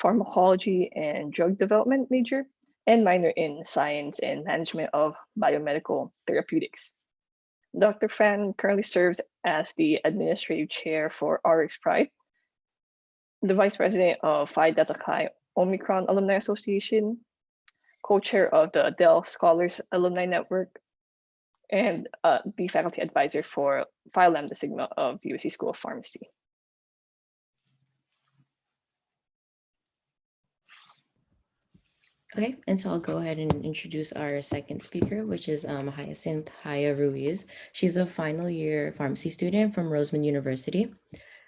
pharmacology and drug development major, and minor in science and management of biomedical therapeutics. Dr. Fan currently serves as the administrative chair for RX Pride, the vice president of Phi Delta Chi Omicron Alumni Association, co-chair of the Dell Scholars Alumni Network, and the faculty advisor for Phi Lambda Sigma of USC School of Pharmacy. Okay, and so I'll go ahead and introduce our second speaker, which is Hyacinth Ruiz. She's a final year pharmacy student from Roseman University.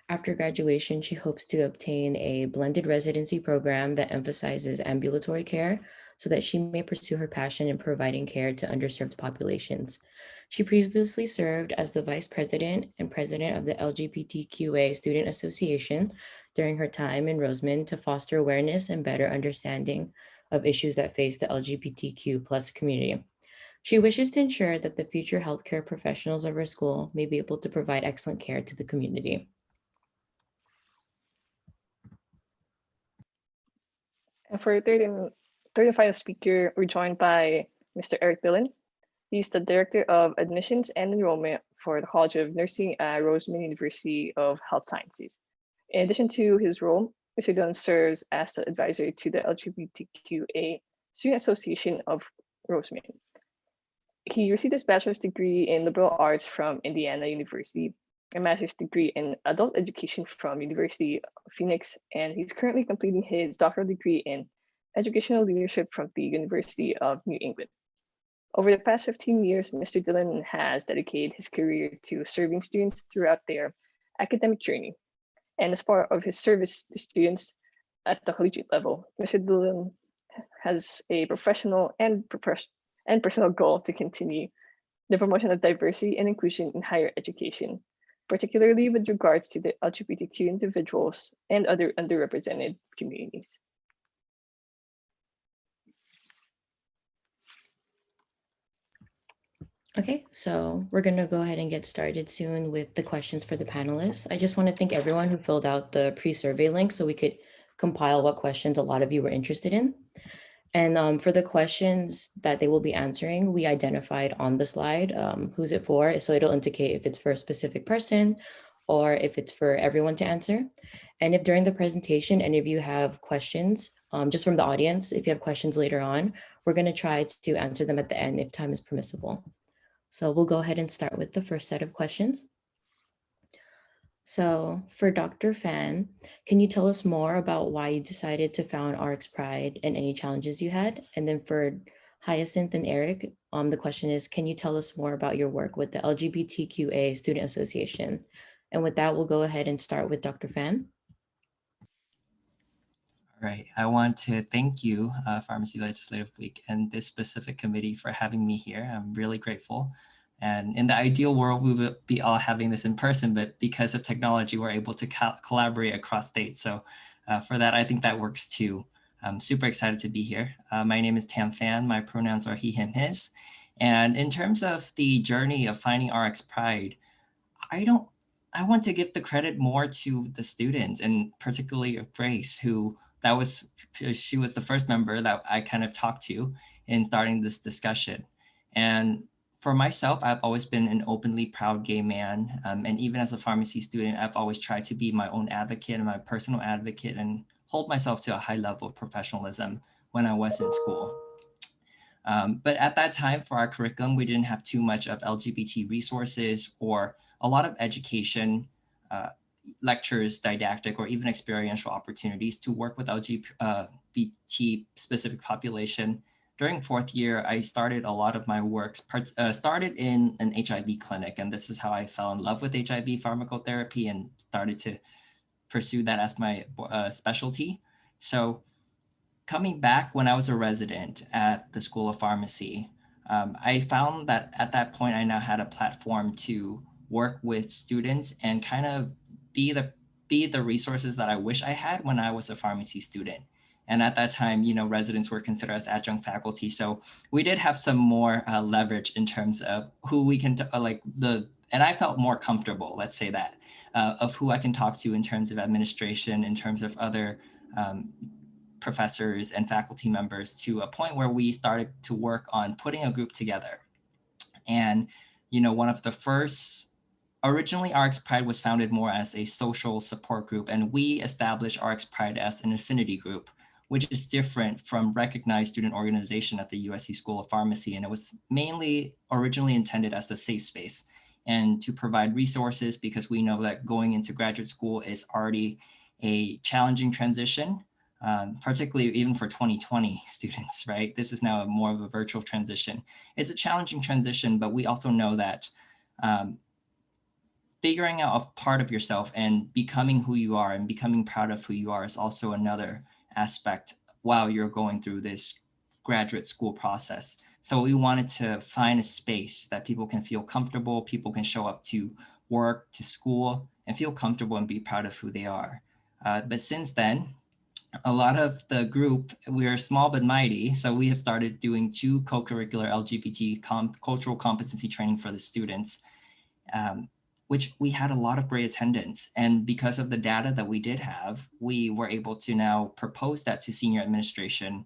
After graduation, she hopes to obtain a blended residency program that emphasizes ambulatory care so that she may pursue her passion in providing care to underserved populations. She previously served as the vice president and president of the LGBTQA Student Association during her time in Roseman to foster awareness and better understanding of issues that face the LGBTQ plus community. She wishes to ensure that the future healthcare professionals of her school may be able to provide excellent care to the community. And for third and final speaker, we're joined by Mr. Erik Dillon. He's the Director of Admissions and Enrollment for the College of Nursing at Roseman University of Health Sciences. In addition to his role, Mr. Dillon serves as the advisor to the LGBTQA Student Association of Roseman. He received his bachelor's degree in liberal arts from Indiana University, a master's degree in adult education from University of Phoenix, and he's currently completing his doctoral degree in educational leadership from the University of New England. Over the past 15 years, Mr. Dillon has dedicated his career to serving students throughout their academic journey. And as part of his service to students at the collegiate level, Mr. Dillon has a professional and personal goal to continue the promotion of diversity and inclusion in higher education, particularly with regards to the LGBTQ individuals and other underrepresented communities. Okay, so we're going to go ahead and get started soon with the questions for the panelists. I just want to thank everyone who filled out the pre-survey link so we could compile what questions a lot of you were interested in. And for the questions that they will be answering, we identified on the slide who's it for, so it'll indicate if it's for a specific person or if it's for everyone to answer. And if during the presentation, any of you have questions, just from the audience, if you have questions later on, we're going to try to answer them at the end if time is permissible. So we'll go ahead and start with the first set of questions. So for Dr. Fan, can you tell us more about why you decided to found RX Pride and any challenges you had? And then for Hyacinth and Erik, the question is, can you tell us more about your work with the LGBTQA Student Association? And with that, we'll go ahead and start with Dr. Fan. All right, I want to thank you, Pharmacy Legislative Week, and this specific committee for having me here. I'm really grateful. And in the ideal world, we would be all having this in person, but because of technology, we're able to collaborate across states. So for that, I think that works too. I'm super excited to be here. My name is Tam Phan. My pronouns are he, him, his. And in terms of the journey of finding RX Pride, I want to give the credit more to the students, and particularly of Grace, she was the first member that I kind of talked to in starting this discussion. And for myself, I've always been an openly proud gay man. And even as a pharmacy student, I've always tried to be my own advocate and my personal advocate and hold myself to a high level of professionalism when I was in school. But at that time for our curriculum, we didn't have too much of LGBT resources or a lot of education, lectures, didactic, or even experiential opportunities to work with LGBT specific population. During fourth year, I started a lot of my work, started in an HIV clinic, and this is how I fell in love with HIV pharmacotherapy and started to pursue that as my specialty. So coming back when I was a resident at the School of Pharmacy, I found that at that point, I now had a platform to work with students and kind of be the resources that I wish I had when I was a pharmacy student. And at that time, residents were considered as adjunct faculty. So we did have some more leverage in terms of who we can, and I felt more comfortable, let's say that, of who I can talk to in terms of administration, in terms of other professors and faculty members to a point where we started to work on putting a group together. And, one of the first, originally RX Pride was founded more as a social support group, and we established RX Pride as an affinity group, which is different from recognized student organization at the USC School of Pharmacy. And it was mainly originally intended as a safe space and to provide resources, because we know that going into graduate school is already a challenging transition, particularly even for 2020 students, right? This is now more of a virtual transition. It's a challenging transition, but we also know that figuring out a part of yourself and becoming who you are and becoming proud of who you are is also another aspect while you're going through this graduate school process. So we wanted to find a space that people can feel comfortable, people can show up to work, to school, and feel comfortable and be proud of who they are. But since then, a lot of the group, we're small but mighty, so we have started doing 2 co-curricular LGBT cultural competency training for the students, which we had a lot of great attendance. And because of the data that we did have, we were able to now propose that to senior administration,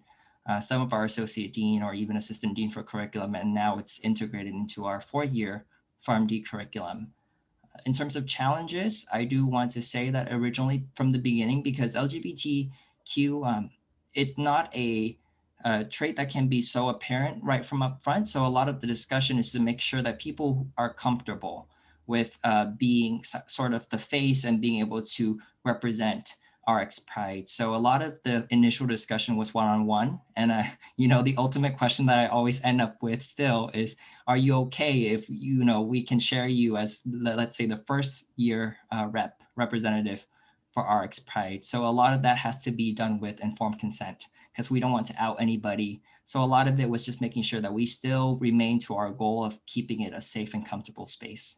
some of our associate dean or even assistant dean for curriculum, and now it's integrated into our 4-year PharmD curriculum. In terms of challenges, I do want to say that originally from the beginning, because LGBTQ, it's not a trait that can be so apparent right from up front. So a lot of the discussion is to make sure that people are comfortable with being sort of the face and being able to represent RX Pride. So a lot of the initial discussion was one-on-one. And, the ultimate question that I always end up with still is, are you okay if, we can share you as, let's say, the first year representative for RX Pride? So a lot of that has to be done with informed consent, because we don't want to out anybody. So a lot of it was just making sure that we still remain to our goal of keeping it a safe and comfortable space,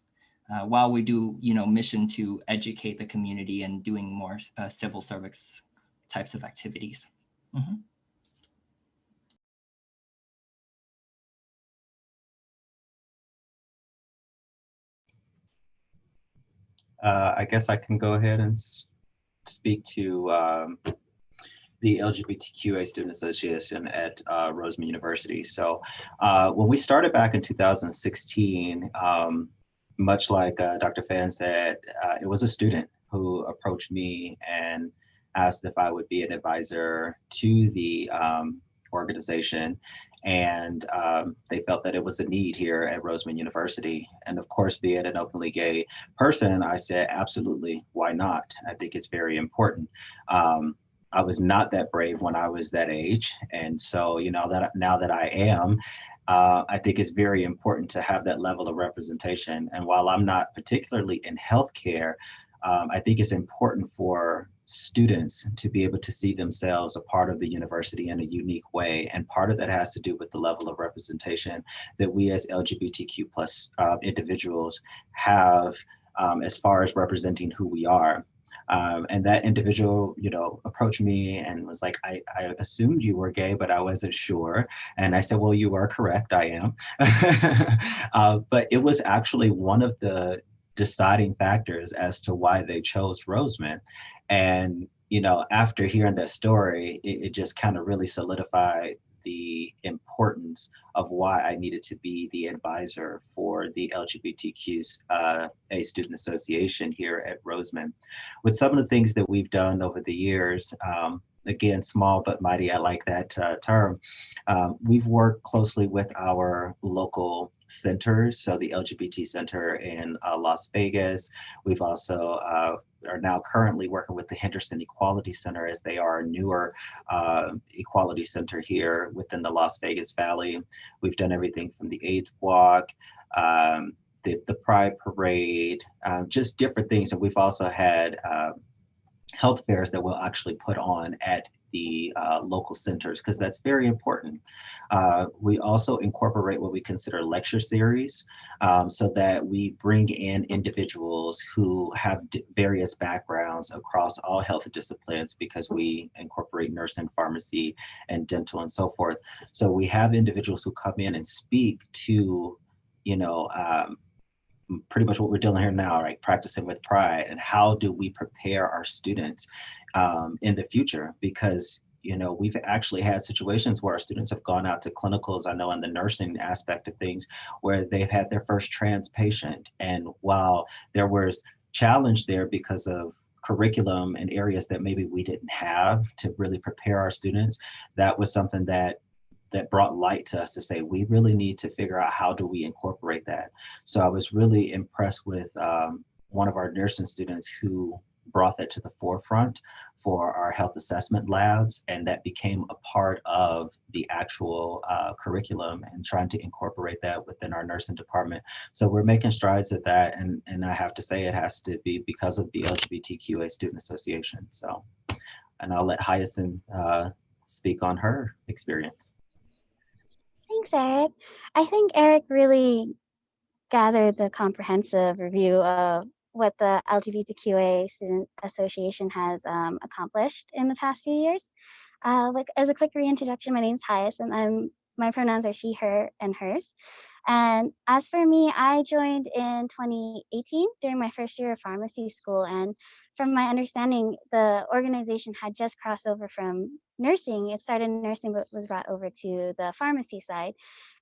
while we do, mission to educate the community and doing more civil service types of activities. Mm-hmm. I guess I can go ahead and speak to the LGBTQA Student Association at Roseman University. So when we started back in 2016, much like Dr. Phan said, it was a student who approached me and asked if I would be an advisor to the organization. And they felt that it was a need here at Roseman University. And of course, being an openly gay person, I said, absolutely, why not? I think it's very important. I was not that brave when I was that age. And so, now that I am, I think it's very important to have that level of representation. And while I'm not particularly in healthcare, I think it's important for students to be able to see themselves a part of the university in a unique way. And part of that has to do with the level of representation that we as LGBTQ plus individuals have as far as representing who we are. And that individual, approached me and was like, I assumed you were gay, but I wasn't sure. And I said, well, you are correct, I am. But it was actually one of the deciding factors as to why they chose Roseman. And, after hearing that story, it just kind of really solidified the importance of why I needed to be the advisor for the LGBTQ a Student Association here at Roseman. With some of the things that we've done over the years, again, small but mighty, I like that term. We've worked closely with our local centers, so the LGBT Center in Las Vegas. We've also are now currently working with the Henderson Equality Center, as they are a newer equality center here within the Las Vegas Valley. We've done everything from the AIDS Walk, the Pride Parade, just different things. And we've also had health fairs that we'll actually put on at the local centers, because that's very important. We also incorporate what we consider lecture series, so that we bring in individuals who have various backgrounds across all health disciplines, because we incorporate nursing, pharmacy, and dental, and so forth. So we have individuals who come in and speak to, pretty much what we're doing here now, right? Practicing with pride, and how do we prepare our students in the future? Because you know, we've actually had situations where our students have gone out to clinicals, I know in the nursing aspect of things, where they've had their first trans patient. And while there was challenge there because of curriculum and areas that maybe we didn't have to really prepare our students, that was something that brought light to us to say, we really need to figure out how do we incorporate that. So I was really impressed with one of our nursing students who brought that to the forefront for our health assessment labs, and that became a part of the actual curriculum and trying to incorporate that within our nursing department. So we're making strides at that, and I have to say it has to be because of the LGBTQA Student Association. So, and I'll let Hyacinth speak on her experience. Thanks, Eric. I think Eric really gathered the comprehensive review of what the LGBTQA Student Association has accomplished in the past few years. Like as a quick reintroduction, my name's Hyacinth, and my pronouns are she, her, and hers. And as for me, I joined in 2018 during my first year of pharmacy school. And from my understanding, the organization had just crossed over from nursing. It started in nursing, but was brought over to the pharmacy side.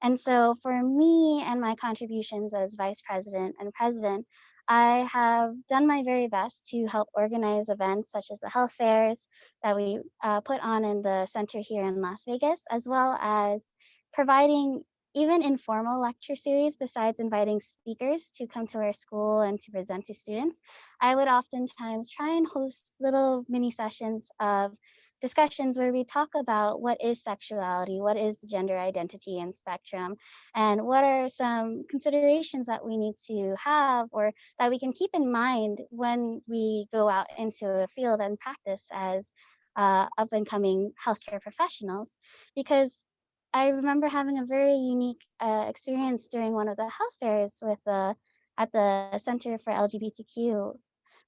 And so for me and my contributions as vice president and president, I have done my very best to help organize events such as the health fairs that we put on in the center here in Las Vegas, as well as providing even informal lecture series. Besides inviting speakers to come to our school and to present to students, I would oftentimes try and host little mini sessions of discussions where we talk about what is sexuality, what is the gender identity and spectrum, and what are some considerations that we need to have or that we can keep in mind when we go out into a field and practice as up and coming healthcare professionals. Because I remember having a very unique experience during one of the health fairs with at the Center for LGBTQ,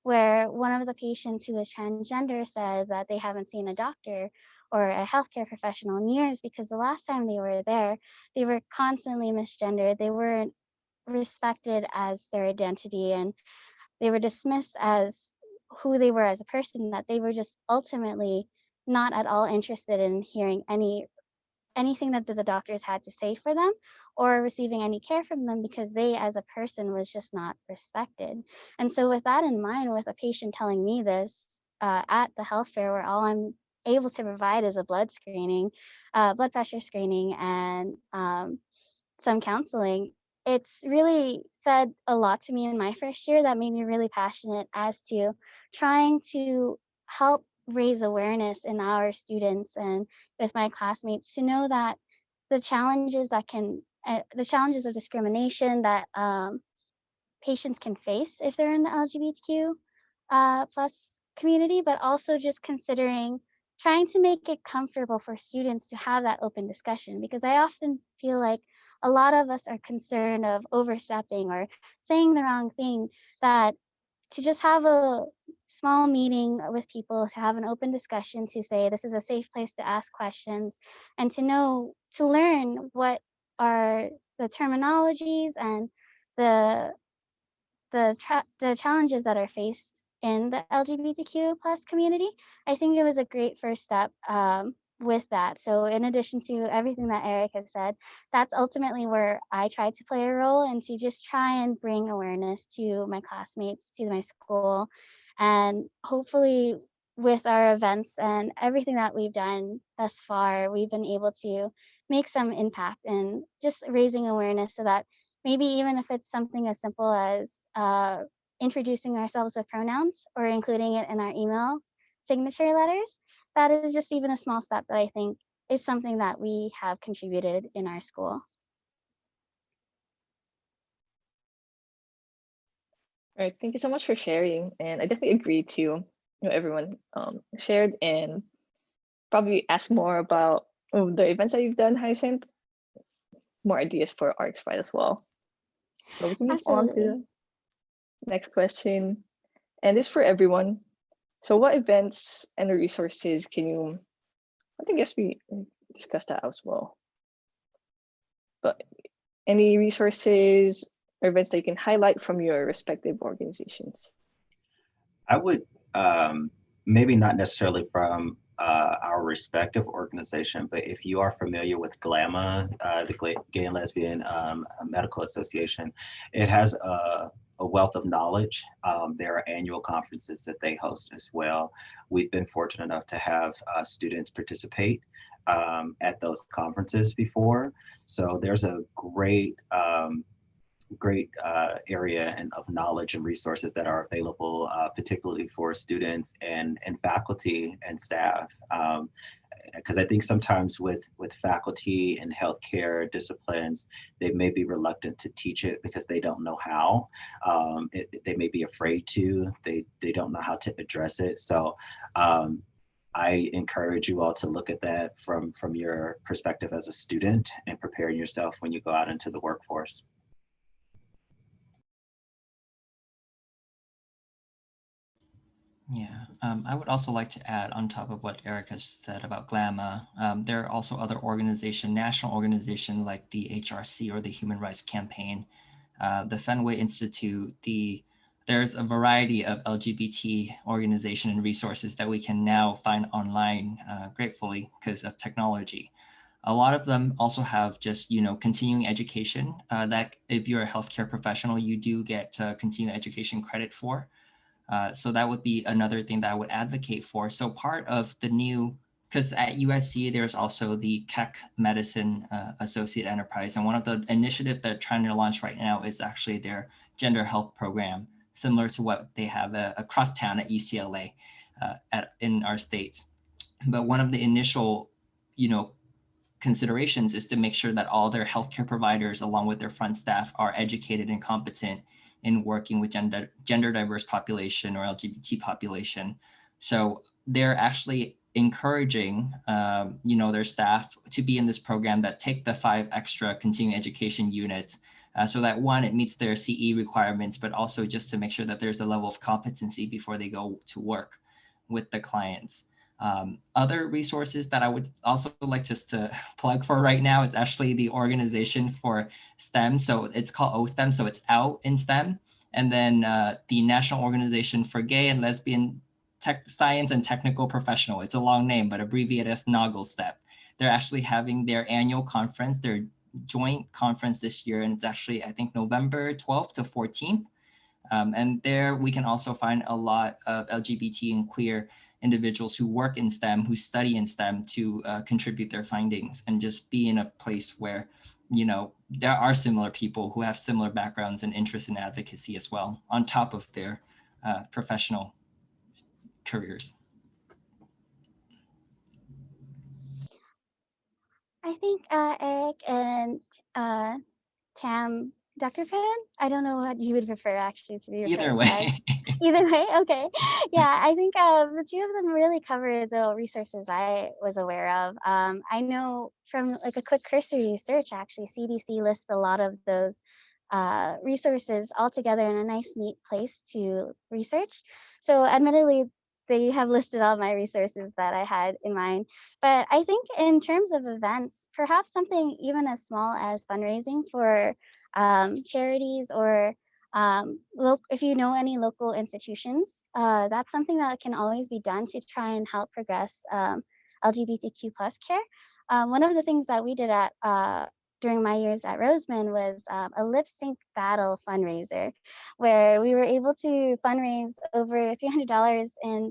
where one of the patients who was transgender said that they haven't seen a doctor or a healthcare professional in years because the last time they were there, they were constantly misgendered. They weren't respected as their identity, and they were dismissed as who they were as a person, that they were just ultimately not at all interested in hearing anything that the doctors had to say for them or receiving any care from them because they as a person was just not respected. And so with that in mind, with a patient telling me this at the health fair, where all I'm able to provide is a blood screening, blood pressure screening, and some counseling, it's really said a lot to me in my first year that made me really passionate as to trying to help raise awareness in our students and with my classmates to know that the challenges the challenges of discrimination that patients can face if they're in the LGBTQ plus community, but also just considering trying to make it comfortable for students to have that open discussion, because I often feel like a lot of us are concerned of overstepping or saying the wrong thing, that to just have a small meeting with people, to have an open discussion, to say this is a safe place to ask questions and to learn what are the terminologies and the the challenges that are faced in the LGBTQ plus community. I think it was a great first step with that. So in addition to everything that Eric has said, that's ultimately where I tried to play a role and to just try and bring awareness to my classmates, to my school, and hopefully with our events and everything that we've done thus far, we've been able to make some impact and just raising awareness so that maybe even if it's something as simple as introducing ourselves with pronouns or including it in our email signature letters, that is just even a small step that I think is something that we have contributed in our school. All right, thank you so much for sharing. And I definitely agree to, everyone shared and probably ask more about the events that you've done, Hyacinth. More ideas for our Pride as well. So we can move on to Absolutely. the next question. And this for everyone. So what events and resources can you, I guess we discussed that as well. But any resources or events that you can highlight from your respective organizations? I would maybe not necessarily from our respective organization, but if you are familiar with GLAMA, the Gay and Lesbian Medical Association, it has a wealth of knowledge. There are annual conferences that they host as well. We've been fortunate enough to have students participate at those conferences before. So there's a great area and of knowledge and resources that are available, particularly for students and faculty and staff. Because I think sometimes with faculty and healthcare disciplines, they may be reluctant to teach it because they don't know how. They may be afraid to. They don't know how to address it. So I encourage you all to look at that from your perspective as a student and preparing yourself when you go out into the workforce. Yeah, I would also like to add on top of what Erik has said about GLAMA, there are also other organizations, national organizations like the HRC or the Human Rights Campaign, the Fenway Institute, there's a variety of LGBT organization and resources that we can now find online, gratefully, because of technology. A lot of them also have just, continuing education that if you're a healthcare professional, you do get continuing education credit for. So that would be another thing that I would advocate for. So part of the new, because at USC, there's also the Keck Medicine Associate Enterprise. And one of the initiatives they're trying to launch right now is actually their gender health program, similar to what they have across town at UCLA in our state. But one of the initial, considerations is to make sure that all their healthcare providers, along with their front staff, are educated and competent in working with gender diverse population or LGBT population. So they're actually encouraging, their staff to be in this program that take the 5 extra continuing education units so that one, it meets their CE requirements, but also just to make sure that there's a level of competency before they go to work with the clients. Other resources that I would also like just to plug for right now is actually the Organization for STEM. So it's called OSTEM, so it's out in STEM. And then the National Organization for Gay and Lesbian Science and Technical Professional. It's a long name, but abbreviated as NOGLSTEP. They're actually having their annual conference, their joint conference this year. And it's actually, I think, November 12th to 14th. And there we can also find a lot of LGBT and queer individuals who work in STEM, who study in STEM to contribute their findings and just be in a place where, there are similar people who have similar backgrounds and interests in advocacy as well, on top of their professional careers. I think Erik and Tam, Dr. Phan, I don't know what you would prefer actually to be referred Either way. Either way, okay. Yeah, I think the two of them really cover the resources I was aware of. I know from like a quick cursory search, actually, CDC lists a lot of those resources all together in a nice, neat place to research. So admittedly, they have listed all my resources that I had in mind. But I think in terms of events, perhaps something even as small as fundraising for charities or if you know any local institutions, that's something that can always be done to try and help progress LGBTQ plus care. One of the things that we did at during my years at Roseman was a lip sync battle fundraiser, where we were able to fundraise over $300 in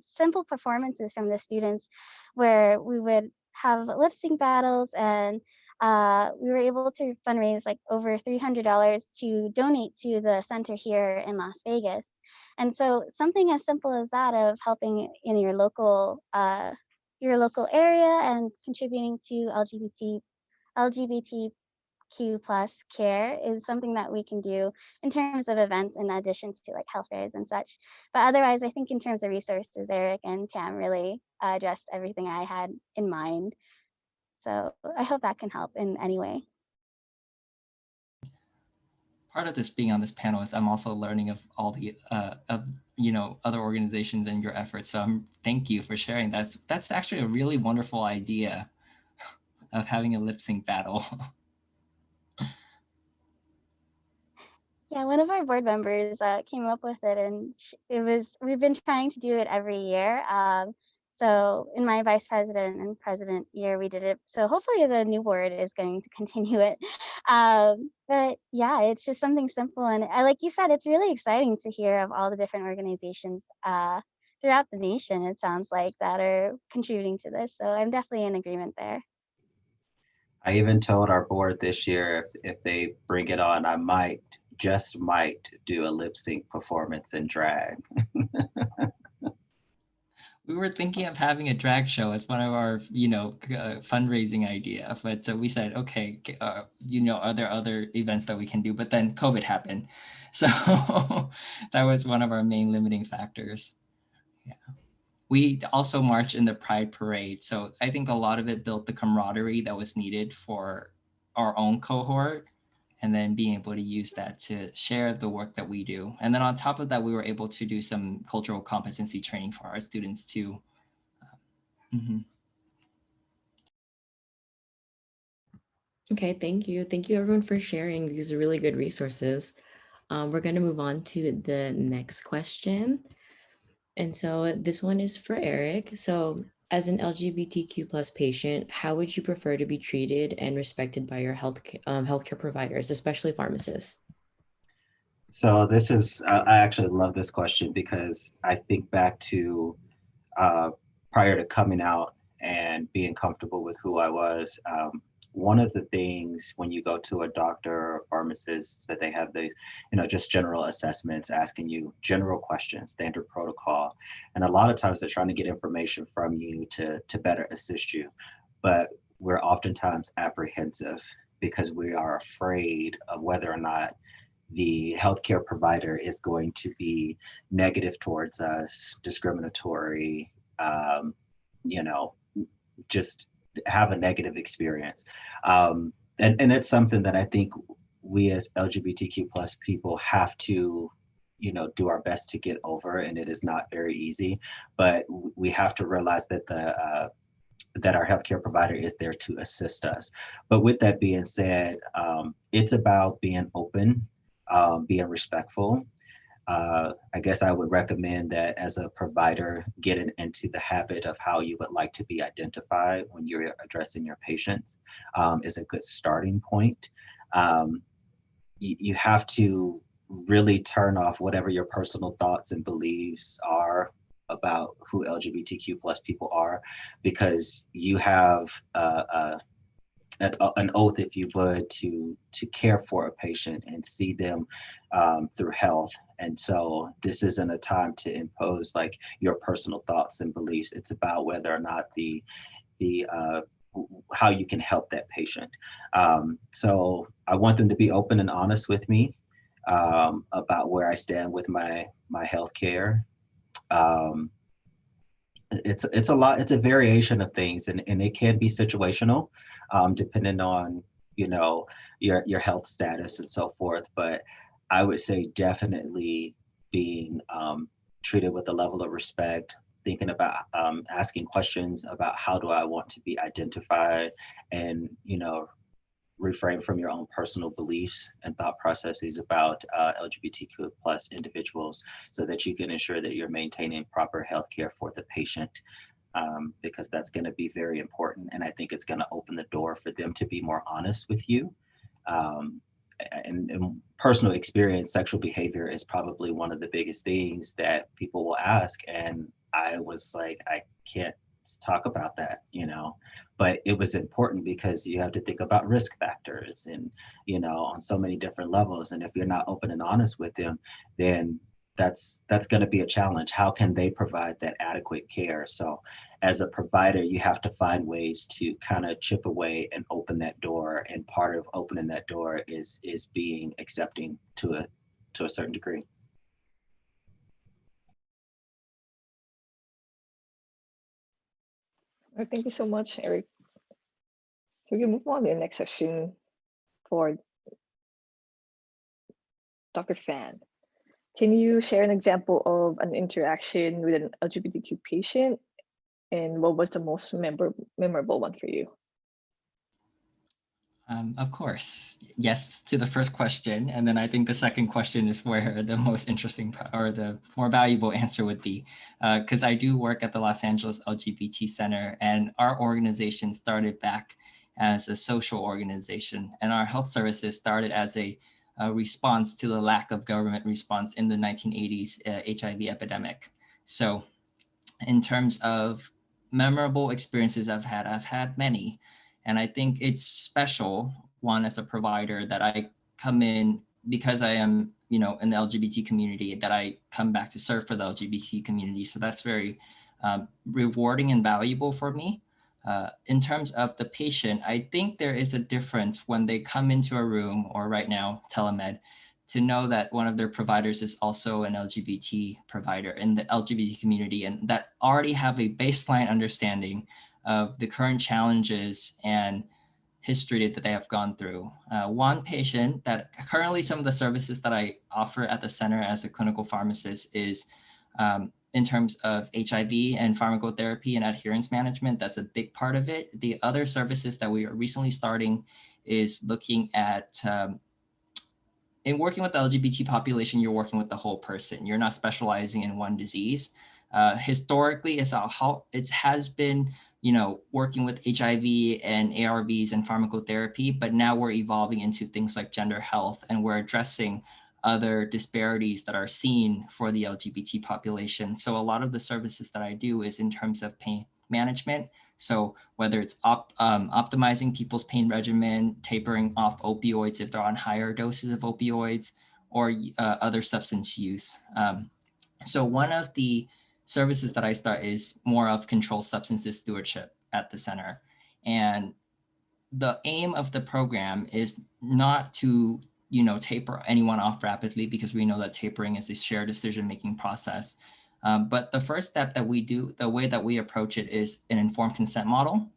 simple performances from the students, where we would have lip sync battles and we were able to fundraise like over $300 to donate to the center here in Las Vegas. And so something as simple as that of helping in your local area and contributing to LGBTQ plus care is something that we can do in terms of events in addition to like health fairs and such. But otherwise, I think in terms of resources, Erik and Tam really addressed everything I had in mind. So I hope that can help in any way. Part of this being on this panel is I'm also learning of all the other organizations and your efforts. So thank you for sharing. That's actually a really wonderful idea of having a lip sync battle. Yeah, one of our board members came up with it, and we've been trying to do it every year. So in my vice president and president year, we did it. So hopefully the new board is going to continue it. But yeah, it's just something simple. And like you said, it's really exciting to hear of all the different organizations throughout the nation, it sounds like, that are contributing to this. So I'm definitely in agreement there. I even told our board this year if they bring it on, I might, just might, do a lip sync performance in drag. We were thinking of having a drag show as one of our, fundraising idea, but we said, okay, are there other events that we can do? But then COVID happened, so that was one of our main limiting factors. Yeah, we also marched in the Pride Parade, so I think a lot of it built the camaraderie that was needed for our own cohort, and then being able to use that to share the work that we do. And then on top of that, we were able to do some cultural competency training for our students too. Okay, thank you. Thank you everyone for sharing. These are really good resources. We're going to move on to the next question. And so this one is for Erik. So as an LGBTQ plus patient, how would you prefer to be treated and respected by your healthcare providers, especially pharmacists? So this is, I actually love this question because I think back to prior to coming out and being comfortable with who I was. One of the things when you go to a doctor or pharmacist that they have these, just general assessments, asking you general questions, standard protocol. And a lot of times they're trying to get information from you to better assist you. But we're oftentimes apprehensive because we are afraid of whether or not the healthcare provider is going to be negative towards us, discriminatory, just have a negative experience. And it's something that I think we as LGBTQ plus people have to, do our best to get over, and it is not very easy, but we have to realize that that our healthcare provider is there to assist us. But with that being said, it's about being open, being respectful. I guess I would recommend that as a provider, getting into the habit of how you would like to be identified when you're addressing your patients is a good starting point. You have to really turn off whatever your personal thoughts and beliefs are about who LGBTQ plus people are, because you have an oath, if you would, to care for a patient and see them through health. And so this isn't a time to impose like your personal thoughts and beliefs. It's about whether or not the how you can help that patient. So I want them to be open and honest with me about where I stand with my health care. It's a lot. It's a variation of things, and it can be situational, depending on your health status and so forth. But I would say definitely being treated with a level of respect, thinking about asking questions about how do I want to be identified, and refrain from your own personal beliefs and thought processes about LGBTQ plus individuals, so that you can ensure that you're maintaining proper health care for the patient, because that's going to be very important. And I think it's going to open the door for them to be more honest with you. And personal experience, sexual behavior is probably one of the biggest things that people will ask. And I was like, I can't talk about that, but it was important because you have to think about risk factors and, on so many different levels. And if you're not open and honest with them, then that's going to be a challenge. How can they provide that adequate care? So as a provider, you have to find ways to kind of chip away and open that door. And part of opening that door is being accepting to a certain degree. Well, thank you so much, Erik. So we can move on to the next section for Dr. Phan. Can you share an example of an interaction with an LGBTQ patient, and what was the most memorable one for you? Of course, yes to the first question. And then I think the second question is where the most interesting or the more valuable answer would be. Because I do work at the Los Angeles LGBT Center, and our organization started back as a social organization. And our health services started as a response to the lack of government response in the 1980s HIV epidemic. So in terms of memorable experiences I've had many. And I think it's special, one, as a provider, that I come in because I am, in the LGBT community, that I come back to serve for the LGBT community. So that's very rewarding and valuable for me. In terms of the patient, I think there is a difference when they come into a room, or right now, telemed, to know that one of their providers is also an LGBT provider in the LGBT community, and that already have a baseline understanding of the current challenges and history that they have gone through. One patient that currently some of the services that I offer at the center as a clinical pharmacist is in terms of HIV and pharmacotherapy and adherence management. That's a big part of it. The other services that we are recently starting is looking at in working with the LGBT population, you're working with the whole person. You're not specializing in one disease. Historically, it has been, working with HIV and ARVs and pharmacotherapy, but now we're evolving into things like gender health, and we're addressing other disparities that are seen for the LGBT population. So a lot of the services that I do is in terms of pain management. So whether it's optimizing people's pain regimen, tapering off opioids if they're on higher doses of opioids, or other substance use. So one of the services that I start is more of controlled substances stewardship at the center. And the aim of the program is not to, taper anyone off rapidly, because we know that tapering is a shared decision-making process. But the first step that we do, the way that we approach it, is an informed consent model.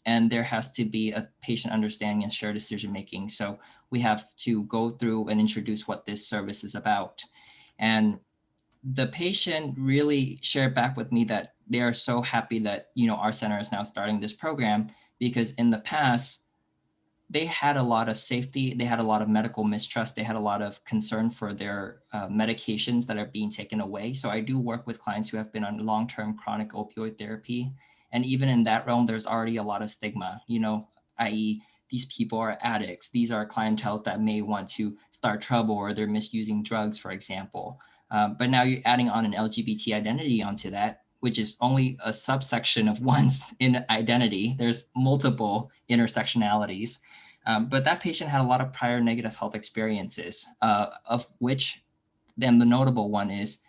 And there has to be a patient understanding and shared decision-making. So we have to go through and introduce what this service is about. And the patient really shared back with me that they are so happy that, our center is now starting this program, because in the past, they had a lot of safety, they had a lot of medical mistrust, they had a lot of concern for their medications that are being taken away. So I do work with clients who have been on long-term chronic opioid therapy. And even in that realm, there's already a lot of stigma, i.e. these people are addicts. These are clienteles that may want to start trouble, or they're misusing drugs, for example. But now you're adding on an LGBT identity onto that, which is only a subsection of one's in identity. There's multiple intersectionalities. But that patient had a lot of prior negative health experiences, of which then the notable one is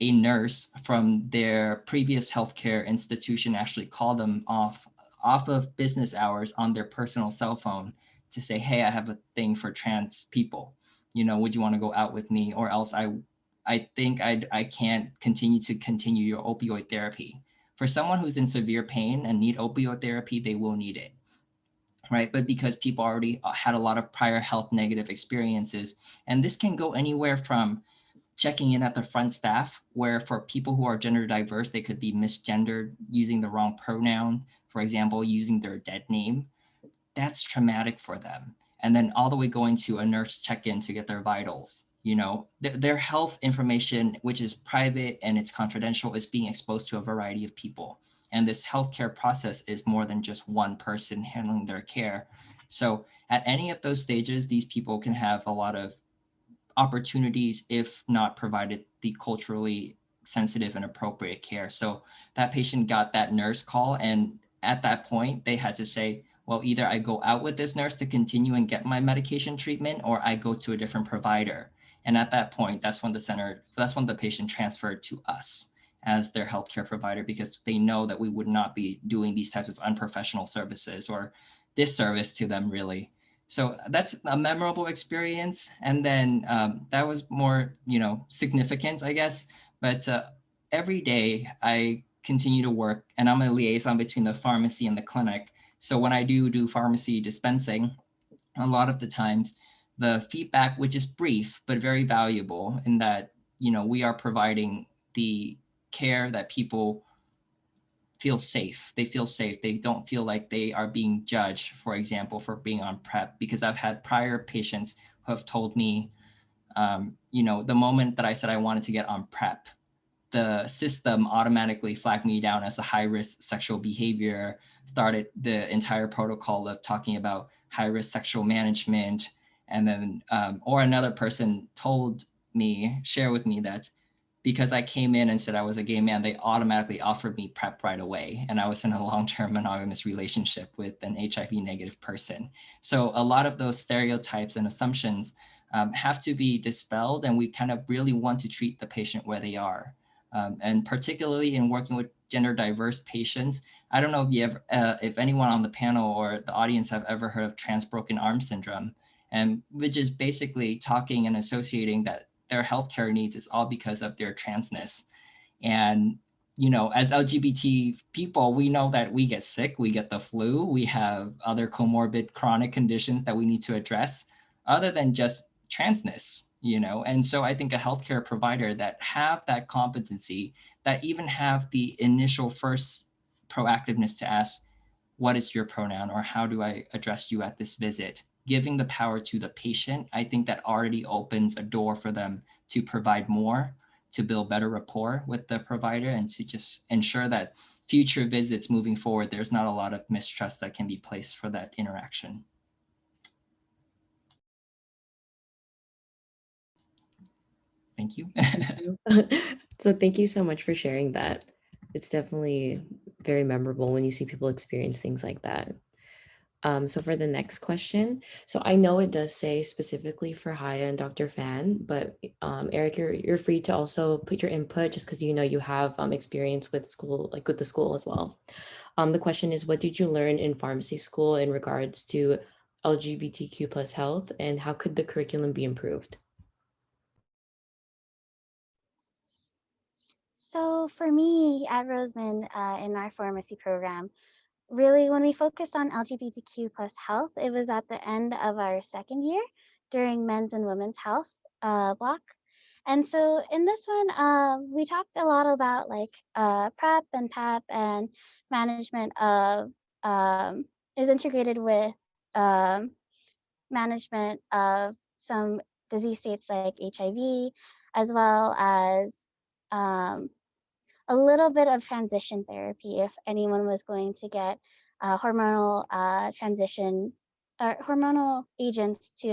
a nurse from their previous healthcare institution actually called them off of business hours on their personal cell phone to say, hey, I have a thing for trans people. Would you want to go out with me? Or else I think I can't continue your opioid therapy. For someone who's in severe pain and need opioid therapy, they will need it, right? But because people already had a lot of prior health negative experiences, and this can go anywhere from checking in at the front staff, where for people who are gender diverse, they could be misgendered, using the wrong pronoun, for example, using their dead name. That's traumatic for them. And then all the way going to a nurse check-in to get their vitals. Their health information, which is private and it's confidential, is being exposed to a variety of people. And this healthcare process is more than just one person handling their care. So at any of those stages, these people can have a lot of opportunities if not provided the culturally sensitive and appropriate care. So that patient got that nurse call, and at that point they had to say, well, either I go out with this nurse to continue and get my medication treatment, or I go to a different provider. And at that point, that's when the patient transferred to us as their healthcare provider, because they know that we would not be doing these types of unprofessional services or disservice to them, really. So that's a memorable experience. And then that was more, significant, I guess. But every day I continue to work, and I'm a liaison between the pharmacy and the clinic. So when I do pharmacy dispensing, a lot of the times the feedback, which is brief but very valuable, in that, we are providing the care that people feel safe. They feel safe. They don't feel like they are being judged, for example, for being on PrEP, because I've had prior patients who have told me, the moment that I said I wanted to get on PrEP, the system automatically flagged me down as a high-risk sexual behavior, started the entire protocol of talking about high-risk sexual management. And then, or another person shared with me that because I came in and said I was a gay man, they automatically offered me PrEP right away. And I was in a long-term monogamous relationship with an HIV negative person. So a lot of those stereotypes and assumptions have to be dispelled, and we kind of really want to treat the patient where they are. And particularly in working with gender diverse patients, I don't know if anyone on the panel or the audience have ever heard of trans broken arm syndrome, and which is basically talking and associating that their healthcare needs is all because of their transness. And, as LGBT people, we know that we get sick, we get the flu, we have other comorbid chronic conditions that we need to address other than just transness, And so I think a healthcare provider that have that competency, that even have the initial first proactiveness to ask, what is your pronoun, or how do I address you at this visit? Giving the power to the patient, I think that already opens a door for them to provide more, to build better rapport with the provider, and to just ensure that future visits moving forward, there's not a lot of mistrust that can be placed for that interaction. Thank you. So thank you so much for sharing that. It's definitely very memorable when you see people experience things like that. So for the next question, so I know it does say specifically for Haya and Dr. Phan, but Erik, you're free to also put your input just because you have experience with school, like with the school as well. The question is, what did you learn in pharmacy school in regards to LGBTQ plus health, and how could the curriculum be improved? So for me at Roseman, in our pharmacy program, really when we focused on LGBTQ plus health, it was at the end of our second year during men's and women's health block. And so in this one, we talked a lot about like PrEP and PEP, and management of is integrated with um, management of some disease states like HIV, as well as um, a little bit of transition therapy if anyone was going to get hormonal transition or hormonal agents to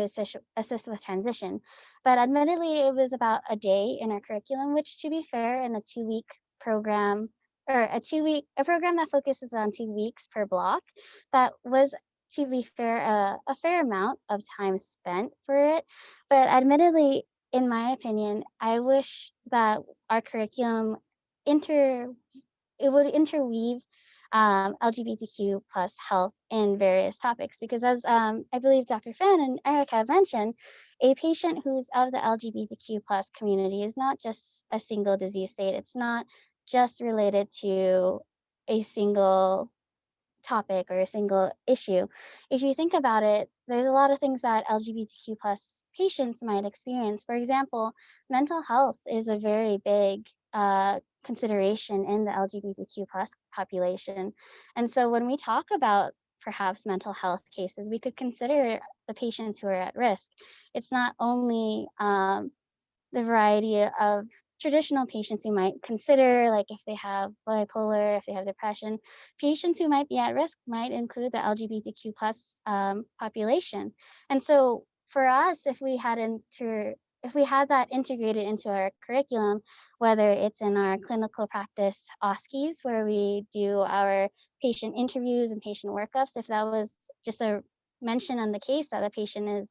assist with transition. But admittedly, it was about a day in our curriculum, which, to be fair, in a 2-week program, or a program that focuses on 2 weeks per block, that was, to be fair, a fair amount of time spent for it. But admittedly, in my opinion, I wish that our curriculum would interweave LGBTQ plus health in various topics, because as I believe Dr. Phan and Erik have mentioned, a patient who's of the LGBTQ plus community is not just a single disease state. It's not just related to a single topic or a single issue. If you think about it, there's a lot of things that LGBTQ plus patients might experience. For example, mental health is a very big consideration in the LGBTQ plus population. And so when we talk about perhaps mental health cases, we could consider the patients who are at risk. It's not only the variety of traditional patients you might consider, like if they have bipolar, if they have depression. Patients who might be at risk might include the LGBTQ plus population. And so for us, if we had that integrated into our curriculum, whether it's in our clinical practice OSCEs, where we do our patient interviews and patient workups, if that was just a mention on the case that the patient is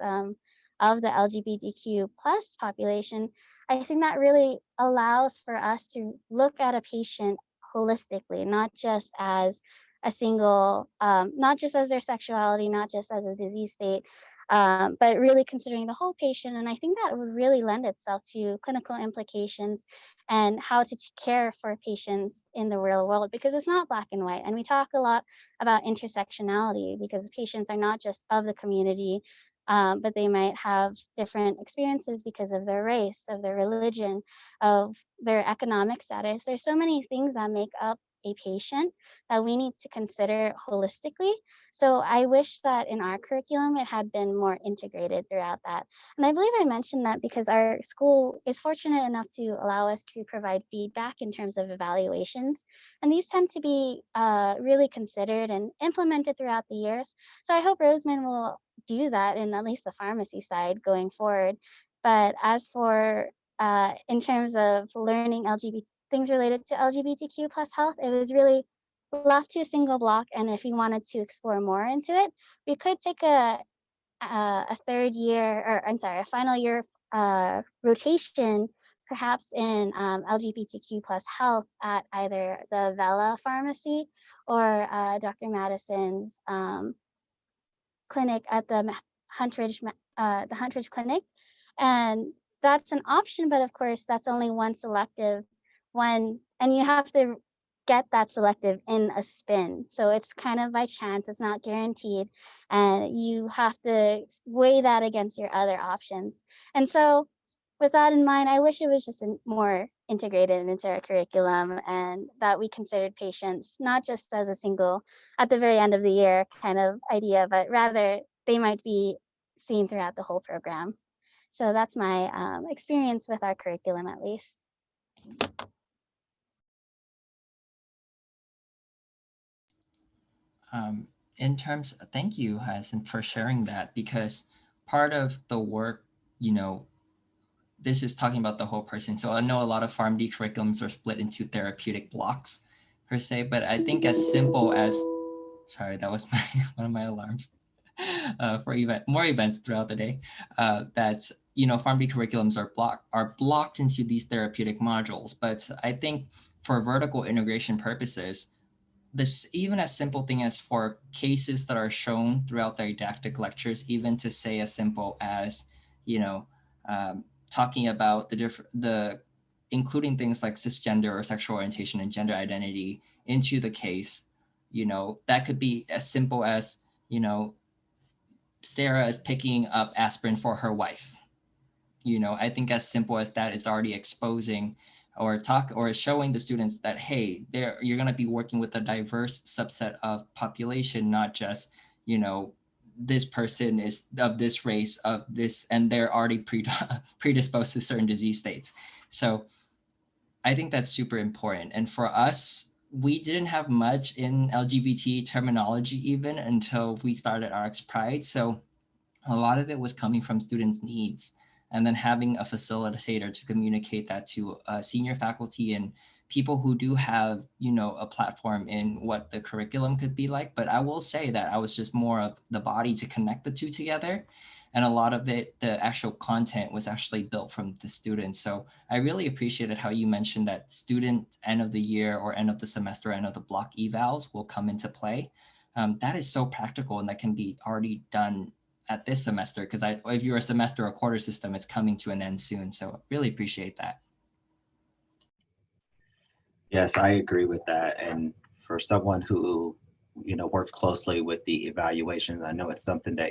of the LGBTQ plus population, I think that really allows for us to look at a patient holistically, not just as a single, not just as their sexuality, not just as a disease state, but really considering the whole patient. And I think that would really lend itself to clinical implications and how to care for patients in the real world, because it's not black and white. And we talk a lot about intersectionality, because patients are not just of the community, but they might have different experiences because of their race, of their religion, of their economic status. There's so many things that make up a patient that we need to consider holistically. So I wish that in our curriculum it had been more integrated throughout that. And I believe I mentioned that because our school is fortunate enough to allow us to provide feedback in terms of evaluations. And these tend to be really considered and implemented throughout the years. So I hope Roseman will do that in at least the pharmacy side going forward. But as for in terms of learning LGBT things related to LGBTQ plus health, it was really left to a single block. And if we wanted to explore more into it, we could take a third year, or I'm sorry, a final year rotation, perhaps in LGBTQ plus health at either the Vela pharmacy or Dr. Madison's clinic at the Huntridge Clinic, and that's an option. But of course, that's only one selective one, and you have to get that selective in a spin. So it's kind of by chance. It's not guaranteed, and you have to weigh that against your other options. And so, with that in mind, I wish it was just more integrated into our curriculum, and that we considered patients not just as a single at the very end of the year kind of idea, but rather they might be seen throughout the whole program. So that's my experience with our curriculum, at least. In terms, thank you, Hyacinth, for sharing that, because part of the work, you know, this is talking about the whole person. So I know a lot of PharmD curriculums are split into therapeutic blocks per se, but I think as simple as, sorry, that was one of my alarms for more events throughout the day, that, you know, PharmD curriculums are blocked into these therapeutic modules. But I think for vertical integration purposes, this even as simple thing as for cases that are shown throughout the didactic lectures, even to say as simple as, you know, talking about the including things like cisgender or sexual orientation and gender identity into the case, you know, that could be as simple as, you know, Sarah is picking up aspirin for her wife. You know, I think as simple as that is already exposing or showing the students that, hey, you're going to be working with a diverse subset of population, not just, you know, this person is of this race, of this, and they're already predisposed to certain disease states. So I think that's super important. And for us, we didn't have much in LGBT terminology even until we started RX Pride. So a lot of it was coming from students' needs, and then having a facilitator to communicate that to senior faculty and people who do have, you know, a platform in what the curriculum could be like. But I will say that I was just more of the body to connect the two together. And a lot of it, the actual content was actually built from the students. So I really appreciated how you mentioned that student end of the year or end of the semester, end of the block evals will come into play. That is so practical, and that can be already done at this semester, because if you're a semester or quarter system, it's coming to an end soon. So really appreciate that. Yes, I agree with that. And for someone who, you know, worked closely with the evaluations, I know it's something that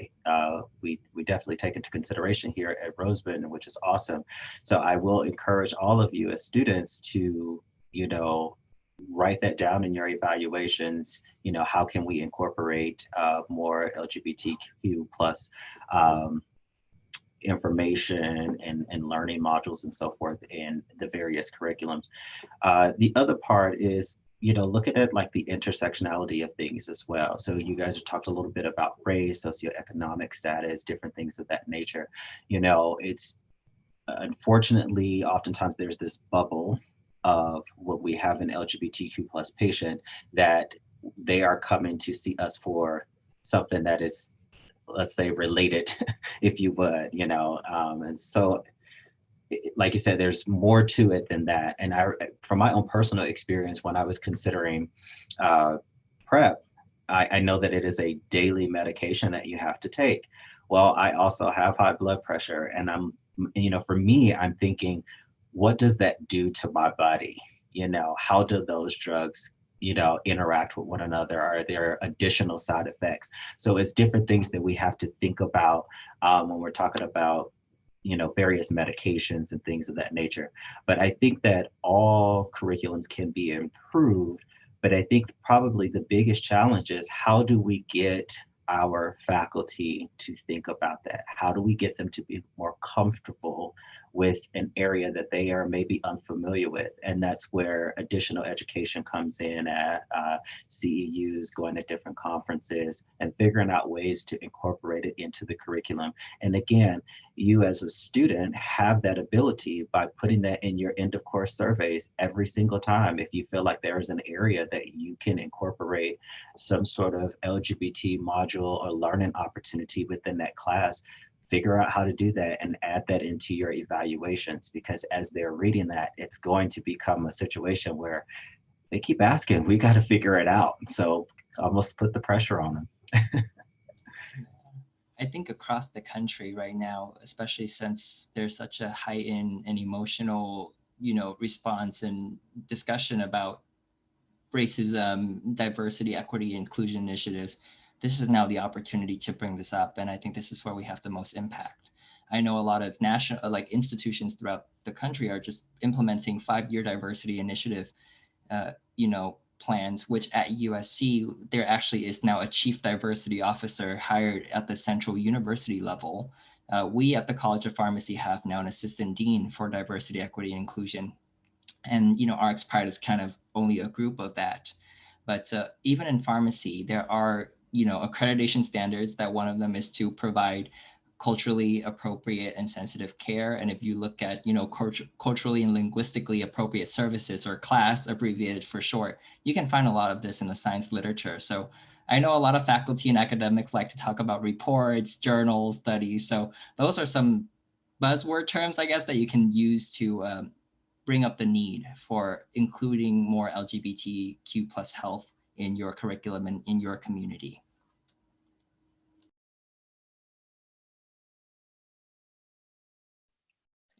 we definitely take into consideration here at Roseman, which is awesome. So I will encourage all of you as students to, you know, write that down in your evaluations. You know, how can we incorporate more LGBTQ plus information and learning modules and so forth in the various curriculums. The other part is, you know, looking at like the intersectionality of things as well. So you guys have talked a little bit about race, socioeconomic status, different things of that nature. You know, it's unfortunately, oftentimes there's this bubble of what we have an LGBTQ plus patient that they are coming to see us for something that is, let's say, related, if you would, you know. And so, like you said, there's more to it than that. And from my own personal experience, when I was considering PrEP, I know that it is a daily medication that you have to take. Well, I also have high blood pressure, and you know, for me, I'm thinking, what does that do to my body? You know, how do those drugs, you know, interact with one another? Are there additional side effects? So it's different things that we have to think about when we're talking about, you know, various medications and things of that nature. But I think that all curriculums can be improved But I think probably the biggest challenge is how do we get our faculty to think about that? How do we get them to be more comfortable with an area that they are maybe unfamiliar with? And that's where additional education comes in at CEUs, going to different conferences and figuring out ways to incorporate it into the curriculum. And again, you as a student have that ability by putting that in your end of course surveys every single time. If you feel like there is an area that you can incorporate some sort of LGBT module or learning opportunity within that class, figure out how to do that and add that into your evaluations, because as they're reading that, it's going to become a situation where they keep asking, we got to figure it out. So almost put the pressure on them. I think across the country right now, especially since there's such a heightened and emotional, response and discussion about racism, diversity, equity, inclusion initiatives, this is now the opportunity to bring this up. And I think this is where we have the most impact. I know a lot of national, institutions throughout the country are just implementing 5-year diversity initiative, plans, which at USC, there actually is now a chief diversity officer hired at the central university level. We at the College of Pharmacy have now an assistant dean for diversity, equity, and inclusion. And, RX Pride is kind of only a group of that. But even in pharmacy, there are, accreditation standards that one of them is to provide culturally appropriate and sensitive care. And if you look at, culturally and linguistically appropriate services, or CLASS abbreviated for short, you can find a lot of this in the science literature. So I know a lot of faculty and academics like to talk about reports, journals, studies. So those are some buzzword terms, I guess, that you can use to bring up the need for including more LGBTQ plus health in your curriculum and in your community.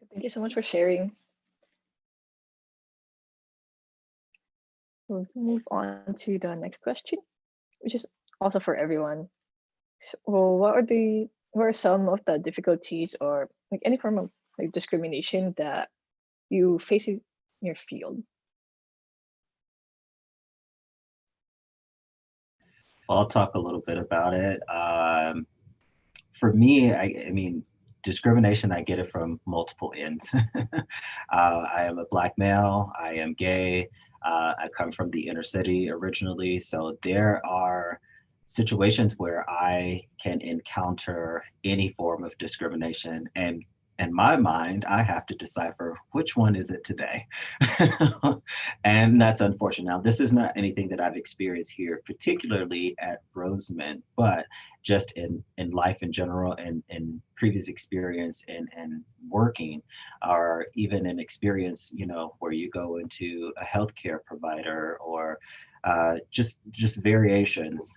Thank you so much for sharing. We'll move on to the next question, which is also for everyone. So, what are some of the difficulties or any form of discrimination that you face in your field? I'll talk a little bit about it. For me, I mean, discrimination, I get it from multiple ends. I am a Black male, I am gay, I come from the inner city originally. So there are situations where I can encounter any form of discrimination. And in my mind, I have to decipher which one is it today. And that's unfortunate. Now, this is not anything that I've experienced here, particularly at Roseman, but just in life in general and in previous experience and working, or even an experience, where you go into a healthcare provider or just variations,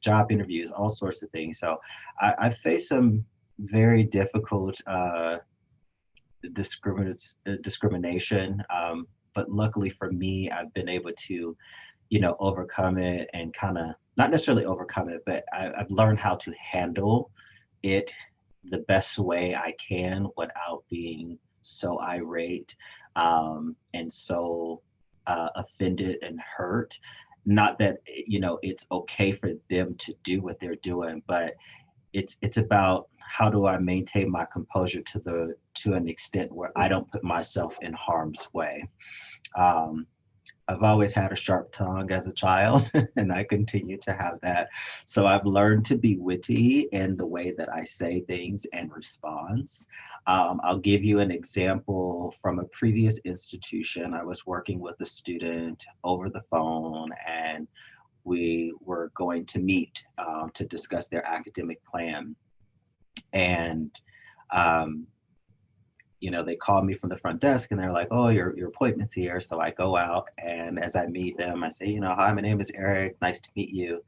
job interviews, all sorts of things. So I face some very difficult discrimination, but luckily for me, I've been able to, overcome it and kind of not necessarily overcome it, but I've learned how to handle it the best way I can without being so irate and so offended and hurt. Not that it's okay for them to do what they're doing, but it's about how do I maintain my composure to an extent where I don't put myself in harm's way. I've always had a sharp tongue as a child, and I continue to have that. So I've learned to be witty in the way that I say things and response. I'll give you an example from a previous institution. I was working with a student over the phone, and we were going to meet to discuss their academic plan. And they called me from the front desk and they're like, oh, your appointment's here. So I go out, and as I meet them, I say, hi, my name is Eric. Nice to meet you.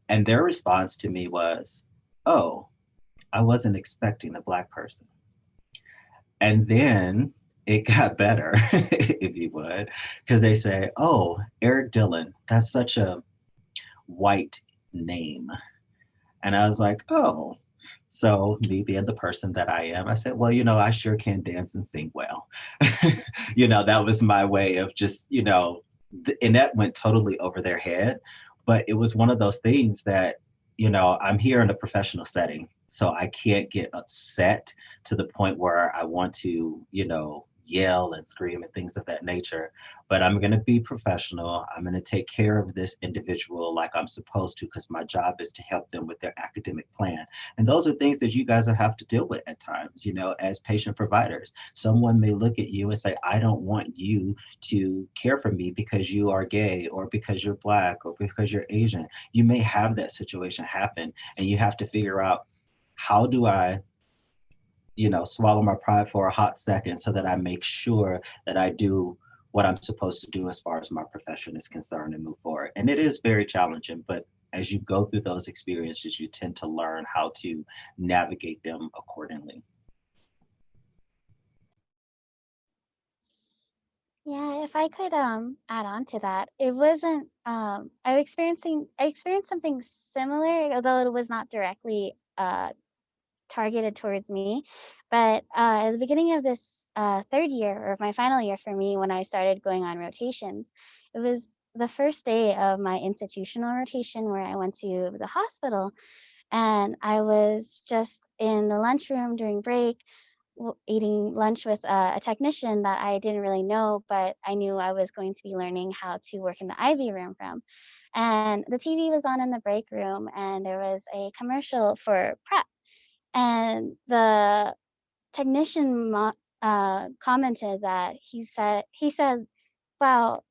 And their response to me was, oh, I wasn't expecting a Black person. And then it got better, if you would, because they say, oh, Erik Dillon, that's such a white name. And I was like, oh. So me being the person that I am, I said, well, I sure can dance and sing well. That was my way of just, and that went totally over their head. But it was one of those things that, I'm here in a professional setting, so I can't get upset to the point where I want to, yell and scream and things of that nature. But I'm going to be professional. I'm going to take care of this individual like I'm supposed to, because my job is to help them with their academic plan. And those are things that you guys will have to deal with at times, as patient providers. Someone may look at you and say, I don't want you to care for me because you are gay, or because you're Black, or because you're Asian. You may have that situation happen, and you have to figure out, how do I swallow my pride for a hot second so that I make sure that I do what I'm supposed to do as far as my profession is concerned and move forward. And it is very challenging, but as you go through those experiences, you tend to learn how to navigate them accordingly. Yeah, if I could add on to that, it wasn't I experienced something similar, although it was not directly targeted towards me. But at the beginning of this third year, or my final year for me, when I started going on rotations, it was the first day of my institutional rotation where I went to the hospital, and I was just in the lunchroom during break, eating lunch with a technician that I didn't really know, but I knew I was going to be learning how to work in the IV room from. And the TV was on in the break room, and there was a commercial for PrEP. And the technician commented that he said, "Wow,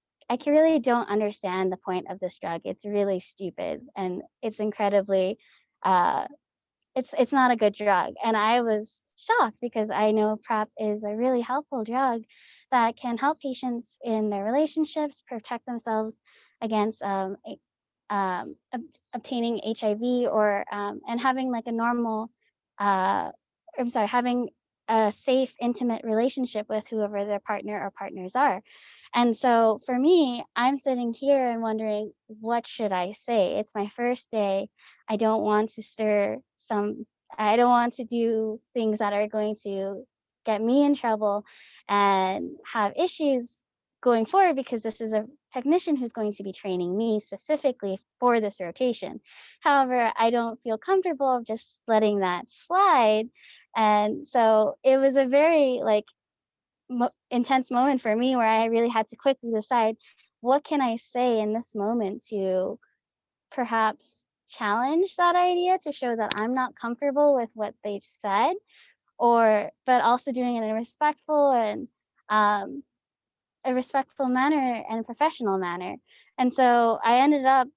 really don't understand the point of this drug. It's really stupid, and it's incredibly uh, it's not a good drug." And I was shocked because I know PrEP is a really helpful drug that can help patients in their relationships protect themselves against obtaining HIV, or and having like a normal, uh, having a safe, intimate relationship with whoever their partner or partners are. And so for me, I'm sitting here and wondering, what should I say? It's my first day. I don't want to I don't want to do things that are going to get me in trouble and have issues going forward, because this is a technician who's going to be training me specifically for this rotation. However, I don't feel comfortable just letting that slide. And so it was a very intense moment for me, where I really had to quickly decide, what can I say in this moment to perhaps challenge that idea, to show that I'm not comfortable with what they've said, but also doing it in um, a respectful manner and a professional manner. And so I ended up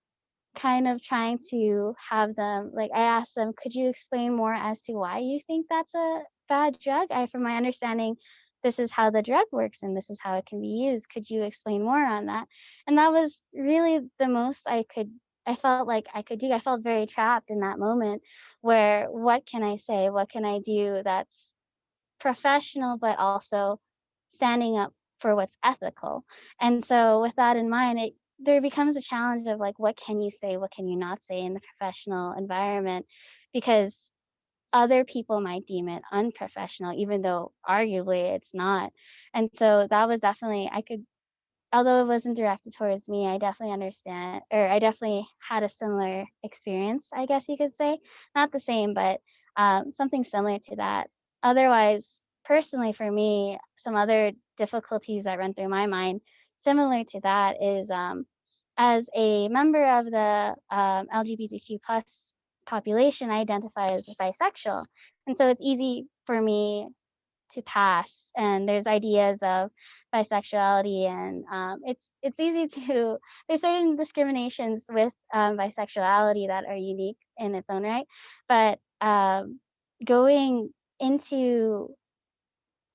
kind of trying to have them, I asked them, could you explain more as to why you think that's a bad drug? From my understanding, this is how the drug works and this is how it can be used. Could you explain more on that? And that was really the most I felt like I could do. I felt very trapped in that moment, where what can I say? What can I do that's professional, but also standing up for what's ethical? And so with that in mind, there becomes a challenge of what can you say, what can you not say in the professional environment, because other people might deem it unprofessional, even though arguably it's not. And so that was definitely, although it wasn't directed towards me, I definitely understand, or I definitely had a similar experience, I guess you could say. Not the same, but something similar to that. Otherwise, personally for me, some other difficulties that run through my mind similar to that is, as a member of the LGBTQ plus population, I identify as bisexual. And so it's easy for me to pass, and there's ideas of bisexuality, and it's easy to there's certain discriminations with bisexuality that are unique in its own right. But going into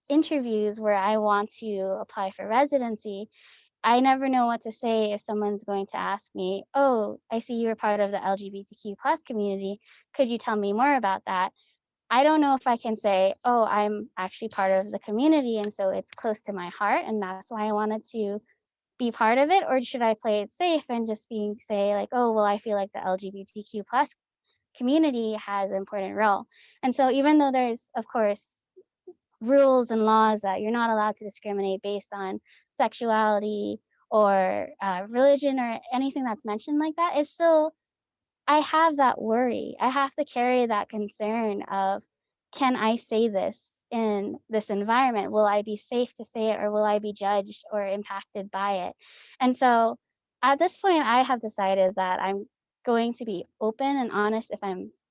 interviews where I want to apply for residency, I never know what to say if someone's going to ask me, "Oh, I see you were part of the LGBTQ plus community. Could you tell me more about that?" I don't know if I can say, "Oh, I'm actually part of the community, and so it's close to my heart, and that's why I wanted to be part of it," or should I play it safe and just say "Oh, well, I feel like the LGBTQ plus community has an important role." And so even though there's, of course, rules and laws that you're not allowed to discriminate based on sexuality or religion or anything that's mentioned like that, is still, I have that worry. I have to carry that concern of, can I say this in this environment? Will I be safe to say it, or will I be judged or impacted by it? And so at this point, I have decided that I'm going to be open and honest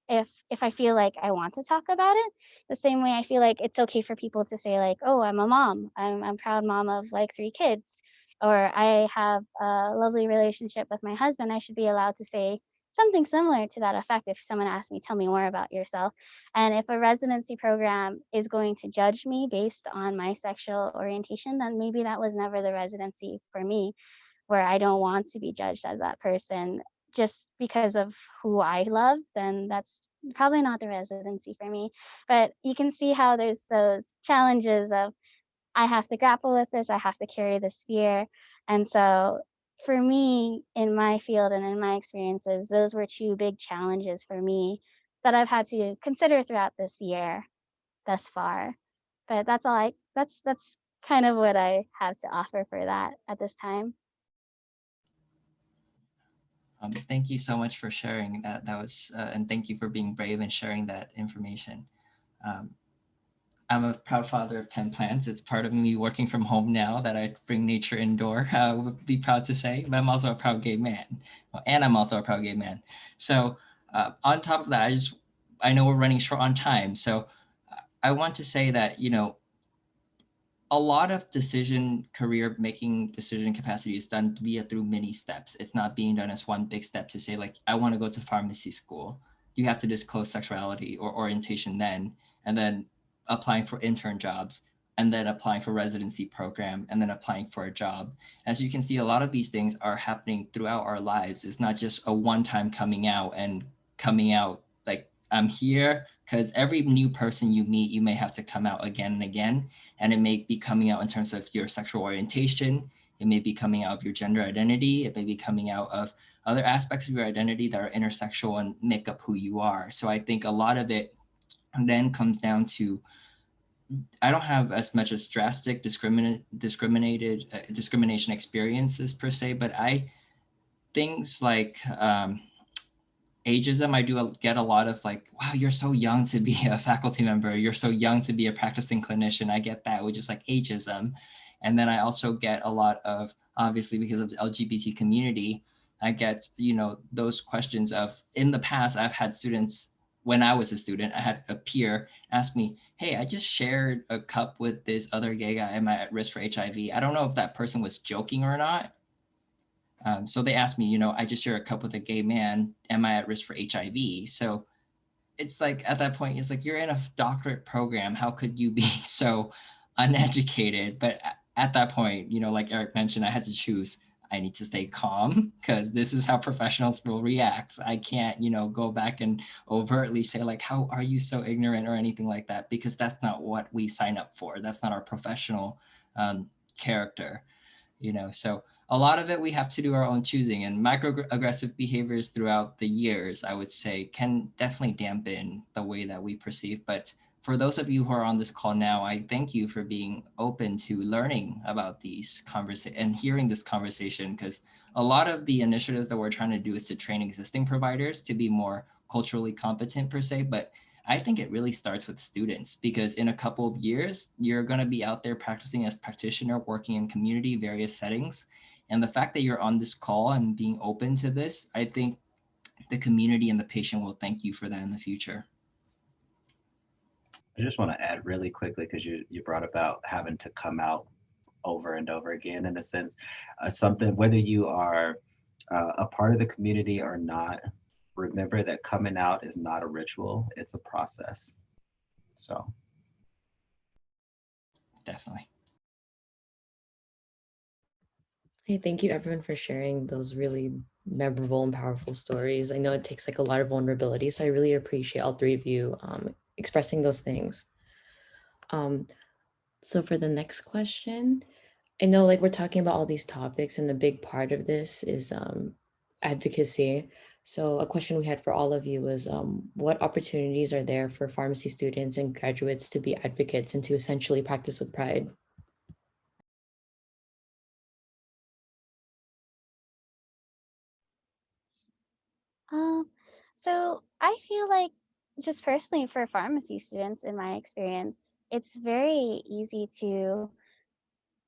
if I feel like I want to talk about it. The same way I feel like it's okay for people to say like, oh, I'm a mom. I'm a proud mom of like 3 kids, or I have a lovely relationship with my husband. I should be allowed to say something similar to that effect if someone asks me, tell me more about yourself. And if a residency program is going to judge me based on my sexual orientation, then maybe that was never the residency for me, where I don't want to be judged as that person just because of who I love, then that's probably not the residency for me. But you can see how there's those challenges of, I have to grapple with this, I have to carry this fear. And so for me, in my field and in my experiences, those were 2 big challenges for me that I've had to consider throughout this year thus far. But that's kind of what I have to offer for that at this time. Thank you so much for sharing that. That was, and thank you for being brave and sharing that information. Um, I'm a proud father of 10 plants. It's part of me working from home now that I bring nature indoor. I would be proud to say, but I'm also a proud gay man. And I'm also a proud gay man. So on top of that, I know we're running short on time. So I want to say that, a lot of career making decision capacity is done through many steps. It's not being done as one big step to say like, I want to go to pharmacy school. You have to disclose sexuality or orientation then, and then applying for intern jobs, and then applying for residency program, and then applying for a job. As you can see, a lot of these things are happening throughout our lives. It's not just a one-time coming out like, I'm here, because every new person you meet, you may have to come out again and again. And it may be coming out in terms of your sexual orientation. It may be coming out of your gender identity. It may be coming out of other aspects of your identity that are intersexual and make up who you are. So I think a lot of it then comes down to, I don't have as much as drastic discrimination experiences per se, but things like ageism, I do get a lot of like, wow, you're so young to be a faculty member. You're so young to be a practicing clinician. I get that, which is like ageism. And then I also get a lot of, obviously because of the LGBT community, I get, those questions of, in the past, I've had students, when I was a student, I had a peer ask me, hey, I just shared a cup with this other gay guy. Am I at risk for HIV? I don't know if that person was joking or not. So they asked me, I just share a cup with a gay man. Am I at risk for HIV? So it's like, at that point, it's like, you're in a doctorate program. How could you be so uneducated? But at that point, like Eric mentioned, I had to choose. I need to stay calm because this is how professionals will react. I can't, go back and overtly say like, how are you so ignorant or anything like that? Because that's not what we sign up for. That's not our professional character. So a lot of it we have to do our own choosing, and microaggressive behaviors throughout the years, I would say, can definitely dampen the way that we perceive. But for those of you who are on this call now, I thank you for being open to learning about these conversations and hearing this conversation, because a lot of the initiatives that we're trying to do is to train existing providers to be more culturally competent per se, but I think it really starts with students, because in a couple of years, you're going to be out there practicing as practitioner, working in community, various settings. And the fact that you're on this call and being open to this, I think the community and the patient will thank you for that in the future. I just want to add really quickly, because you brought about having to come out over and over again, in a sense, something, whether you are a part of the community or not, remember that coming out is not a ritual, it's a process. So. Definitely. Hey, thank you everyone for sharing those really memorable and powerful stories. I know it takes like a lot of vulnerability, so I really appreciate all 3 of you expressing those things. So for the next question, I know like we're talking about all these topics, and a big part of this is advocacy. So a question we had for all of you was, what opportunities are there for pharmacy students and graduates to be advocates and to essentially practice with pride? So I feel like, just personally for pharmacy students, in my experience, it's very easy to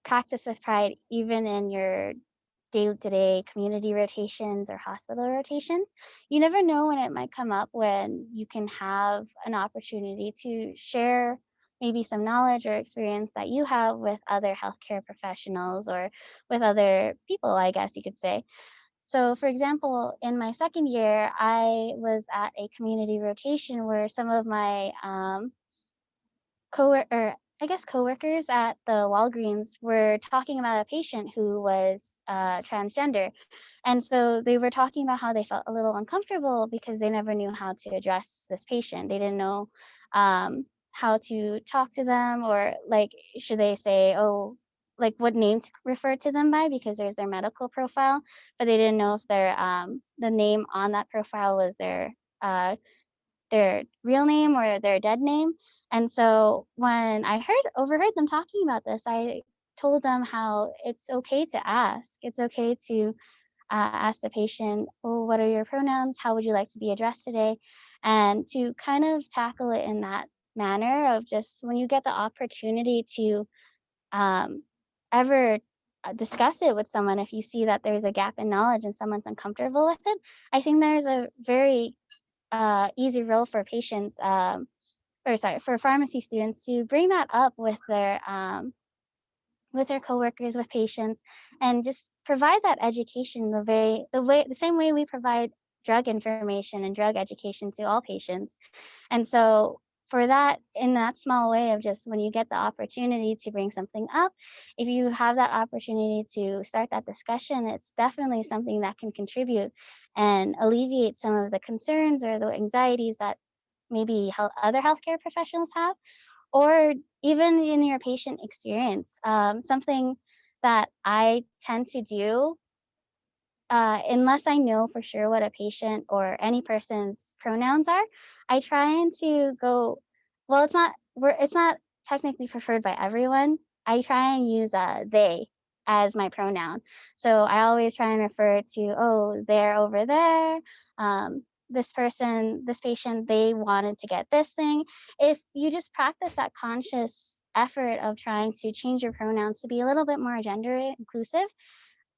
practice with pride even in your day-to-day community rotations or hospital rotations. You never know when it might come up when you can have an opportunity to share maybe some knowledge or experience that you have with other healthcare professionals or with other people, I guess you could say. So, for example, in my second year, I was at a community rotation where some of my or I guess coworkers at the Walgreens were talking about a patient who was transgender, and so they were talking about how they felt a little uncomfortable because they never knew how to address this patient. They didn't know how to talk to them, or like, should they say, oh, like what name to refer to them by because there's their medical profile, but they didn't know if the name on that profile was their real name or their dead name. And so when I overheard them talking about this, I told them how it's okay to ask. It's okay to ask the patient, oh, what are your pronouns? How would you like to be addressed today? And to kind of tackle it in that manner of just when you get the opportunity to um, ever discuss it with someone, if you see that there's a gap in knowledge and someone's uncomfortable with it, I think there's a very easy role for patients, or sorry, for pharmacy students to bring that up with their coworkers, with patients, and just provide that education the same way we provide drug information and drug education to all patients. And so for that, in that small way of just when you get the opportunity to bring something up, if you have that opportunity to start that discussion, it's definitely something that can contribute and alleviate some of the concerns or the anxieties that maybe other healthcare professionals have, or even in your patient experience. Something that I tend to do, unless I know for sure what a patient or any person's pronouns are, I try and to go, well, it's not technically preferred by everyone. I try and use they as my pronoun. So I always try and refer to, oh, they're over there. This patient, they wanted to get this thing. If you just practice that conscious effort of trying to change your pronouns to be a little bit more gender inclusive,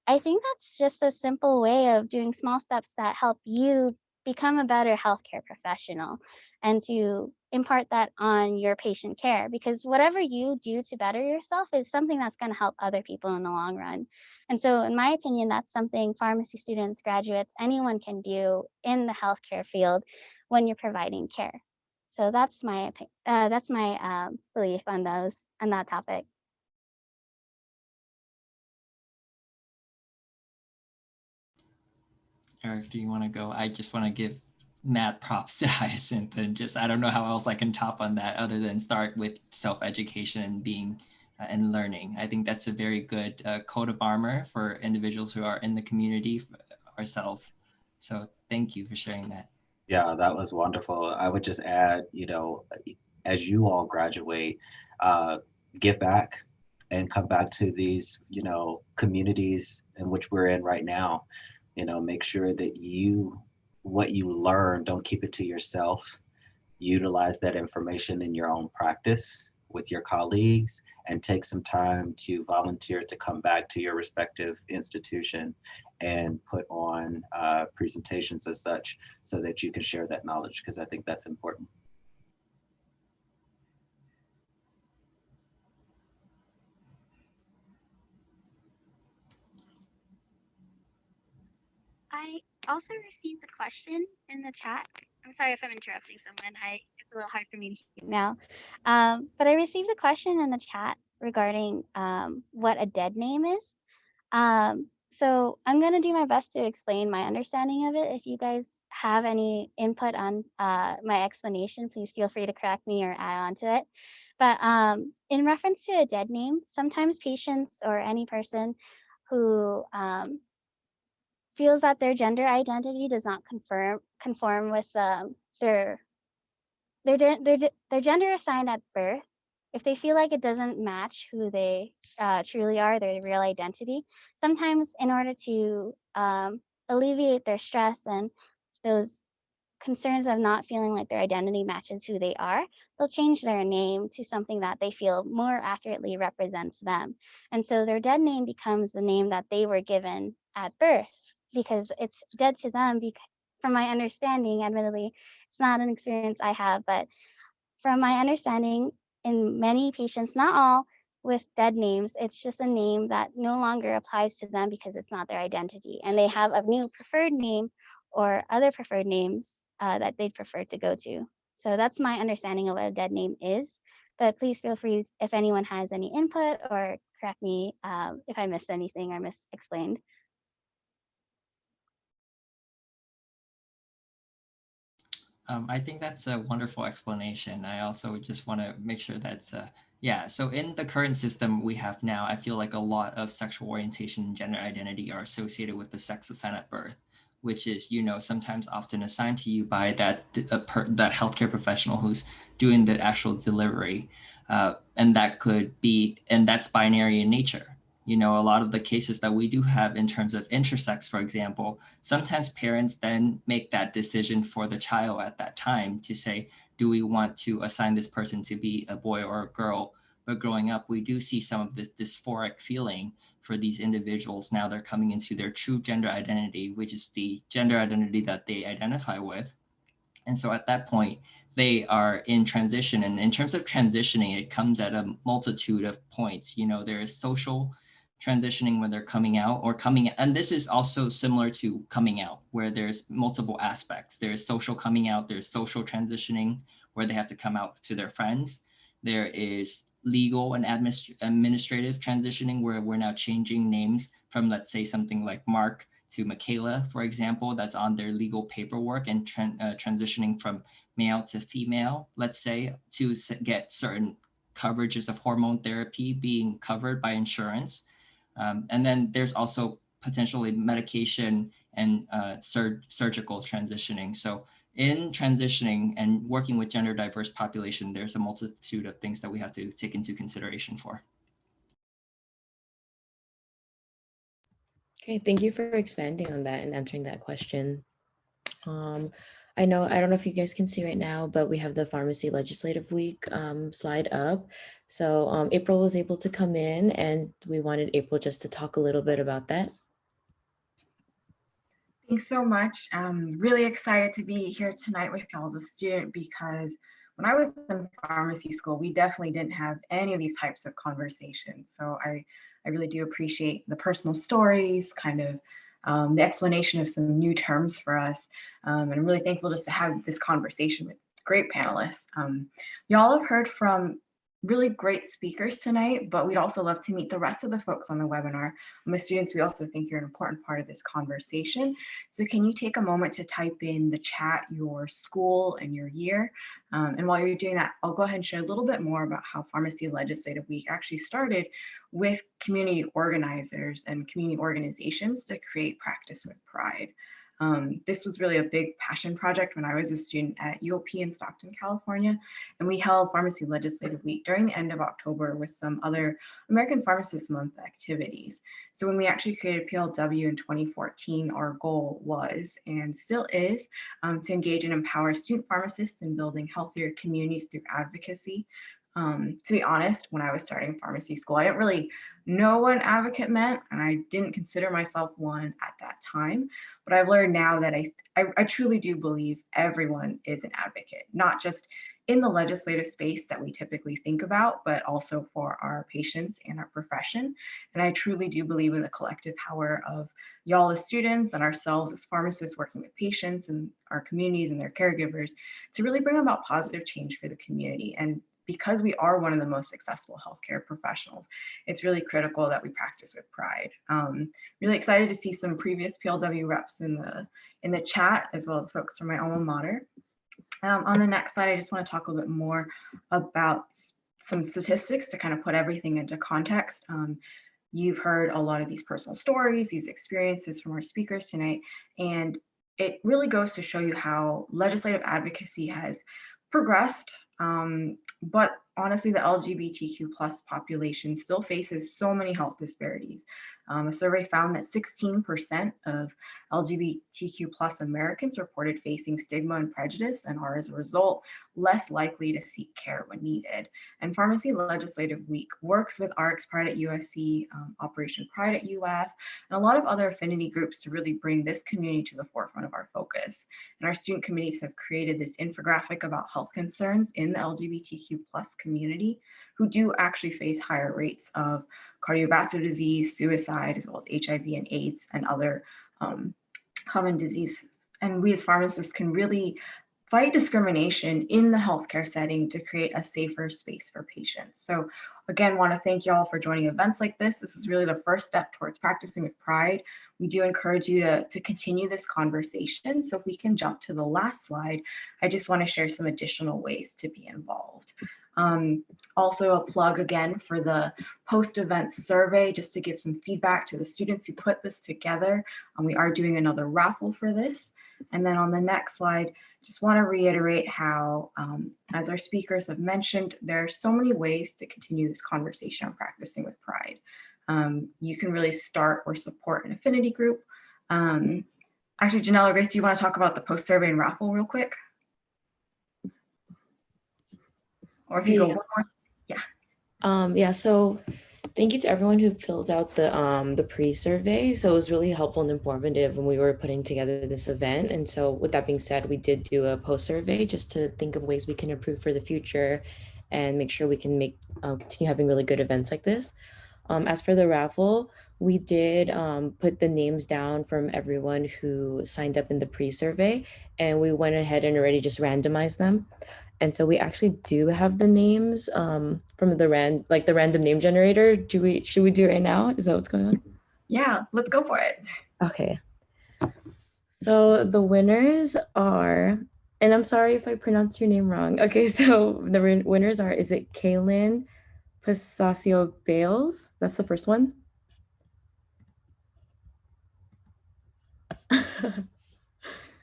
I think that's just a simple way of doing small steps that help you become a better healthcare professional and to impart that on your patient care, because whatever you do to better yourself is something that's going to help other people in the long run. And so in my opinion, that's something pharmacy students, graduates, anyone can do in the healthcare field when you're providing care. So that's my belief on that topic. Eric, do you want to go? I just want to give mad props to Hyacinth, and just I don't know how else I can top on that other than start with self-education and being and learning. I think that's a very good coat of armor for individuals who are in the community ourselves. So thank you for sharing that. Yeah, that was wonderful. I would just add, as you all graduate, uh, give back and come back to these, communities in which we're in right now. Make sure that what you learn, don't keep it to yourself. Utilize that information in your own practice with your colleagues, and take some time to volunteer to come back to your respective institution and put on presentations as such so that you can share that knowledge, because I think that's important. I also received a question in the chat. I'm sorry if I'm interrupting someone. It's a little hard for me to hear now. But I received a question in the chat regarding what a dead name is. So I'm gonna do my best to explain my understanding of it. If you guys have any input on my explanation, please feel free to correct me or add on to it. But in reference to a dead name, sometimes patients or any person who feels that their gender identity does not conform with their gender assigned at birth, if they feel like it doesn't match who they truly are, their real identity, sometimes in order to alleviate their stress and those concerns of not feeling like their identity matches who they are, they'll change their name to something that they feel more accurately represents them. And so their dead name becomes the name that they were given at birth because it's dead to them. Because, from my understanding, admittedly, it's not an experience I have, but from my understanding, in many patients, not all, with dead names, it's just a name that no longer applies to them because it's not their identity. And they have a new preferred name or other preferred names that they'd prefer to go to. So that's my understanding of what a dead name is. But please feel free if anyone has any input or correct me if I missed anything or misexplained. I think that's a wonderful explanation. I also just want to make sure that's, yeah. So in the current system we have now, I feel like a lot of sexual orientation and gender identity are associated with the sex assigned at birth, which is, sometimes often assigned to you by that healthcare professional who's doing the actual delivery. And that's binary in nature. A lot of the cases that we do have in terms of intersex, for example, sometimes parents then make that decision for the child at that time to say, do we want to assign this person to be a boy or a girl? But growing up, we do see some of this dysphoric feeling for these individuals. Now they're coming into their true gender identity, which is the gender identity that they identify with. And so at that point, they are in transition. And in terms of transitioning, it comes at a multitude of points. There is social transitioning when they're coming out or coming. And this is also similar to coming out, where there's multiple aspects. There's social coming out, there's social transitioning, where they have to come out to their friends. There is legal and administrative transitioning, where we're now changing names from, let's say, something like Mark to Michaela, for example, that's on their legal paperwork, and transitioning from male to female, let's say, to get certain coverages of hormone therapy being covered by insurance. And then there's also potentially medication and surgical transitioning. So in transitioning and working with gender diverse population, there's a multitude of things that we have to take into consideration for. Okay, thank you for expanding on that and answering that question. I don't know if you guys can see right now, but we have the Pharmacy Legislative Week slide up. So April was able to come in, and we wanted April just to talk a little bit about that. Thanks so much. I'm really excited to be here tonight with y'all as a student, because when I was in pharmacy school, we definitely didn't have any of these types of conversations. So I really do appreciate the personal stories, kind of the explanation of some new terms for us. And I'm really thankful just to have this conversation with great panelists. Y'all have heard from really great speakers tonight, but we'd also love to meet the rest of the folks on the webinar. My students, we also think you're an important part of this conversation. So can you take a moment to type in the chat your school and your year? And while you're doing that, I'll go ahead and share a little bit more about how Pharmacy Legislative Week actually started with community organizers and community organizations to create Practice with Pride. This was really a big passion project when I was a student at UOP in Stockton, California, and we held Pharmacy Legislative Week during the end of October with some other American Pharmacist Month activities. So when we actually created PLW in 2014, our goal was, and still is, to engage and empower student pharmacists in building healthier communities through advocacy. To be honest, when I was starting pharmacy school, I didn't really know what an advocate meant, and I didn't consider myself one at that time. But I've learned now that I truly do believe everyone is an advocate, not just in the legislative space that we typically think about, but also for our patients and our profession. And I truly do believe in the collective power of y'all as students and ourselves as pharmacists working with patients and our communities and their caregivers to really bring about positive change for the community. And because we are one of the most accessible healthcare professionals, it's really critical that we practice with pride. Really excited to see some previous PLW reps in the chat, as well as folks from my alma mater. On the next slide, I just want to talk a little bit more about some statistics to kind of put everything into context. You've heard a lot of these personal stories, these experiences from our speakers tonight, and it really goes to show you how legislative advocacy has progressed. But honestly, the LGBTQ+ population still faces so many health disparities. A survey found that 16% of LGBTQ plus Americans reported facing stigma and prejudice and are as a result less likely to seek care when needed. And Pharmacy Legislative Week works with RX Pride at USC, Operation Pride at UF, and a lot of other affinity groups to really bring this community to the forefront of our focus. And our student committees have created this infographic about health concerns in the LGBTQ plus community who do actually face higher rates of cardiovascular disease, suicide, as well as HIV and AIDS and other common disease. And we as pharmacists can really fight discrimination in the healthcare setting to create a safer space for patients. So again, want to thank you all for joining events like this. This is really the first step towards practicing with pride. We do encourage you to continue this conversation. So if we can jump to the last slide, I just want to share some additional ways to be involved. Also a plug again for the post-event survey, just to give some feedback to the students who put this together. We are doing another raffle for this. And then on the next slide, just want to reiterate how, as our speakers have mentioned, there are so many ways to continue this conversation on practicing with pride. You can really start or support an affinity group. Actually, Janelle or Grace, do you want to talk about the post-survey and raffle real quick? Or if you go one more, yeah, so thank you to everyone who filled out the pre-survey. So it was really helpful and informative when we were putting together this event. And so with that being said, we did do a post-survey just to think of ways we can improve for the future and make sure we can continue having really good events like this. As for the raffle, we did put the names down from everyone who signed up in the pre-survey, and we went ahead and already just randomized them. And so we actually do have the names from the random name generator. Should we do it right now? Is that what's going on? Yeah, let's go for it. Okay. So the winners are, and I'm sorry if I pronounce your name wrong. Okay, so the winners are, is it Kaylin Pasasio Bales? That's the first one.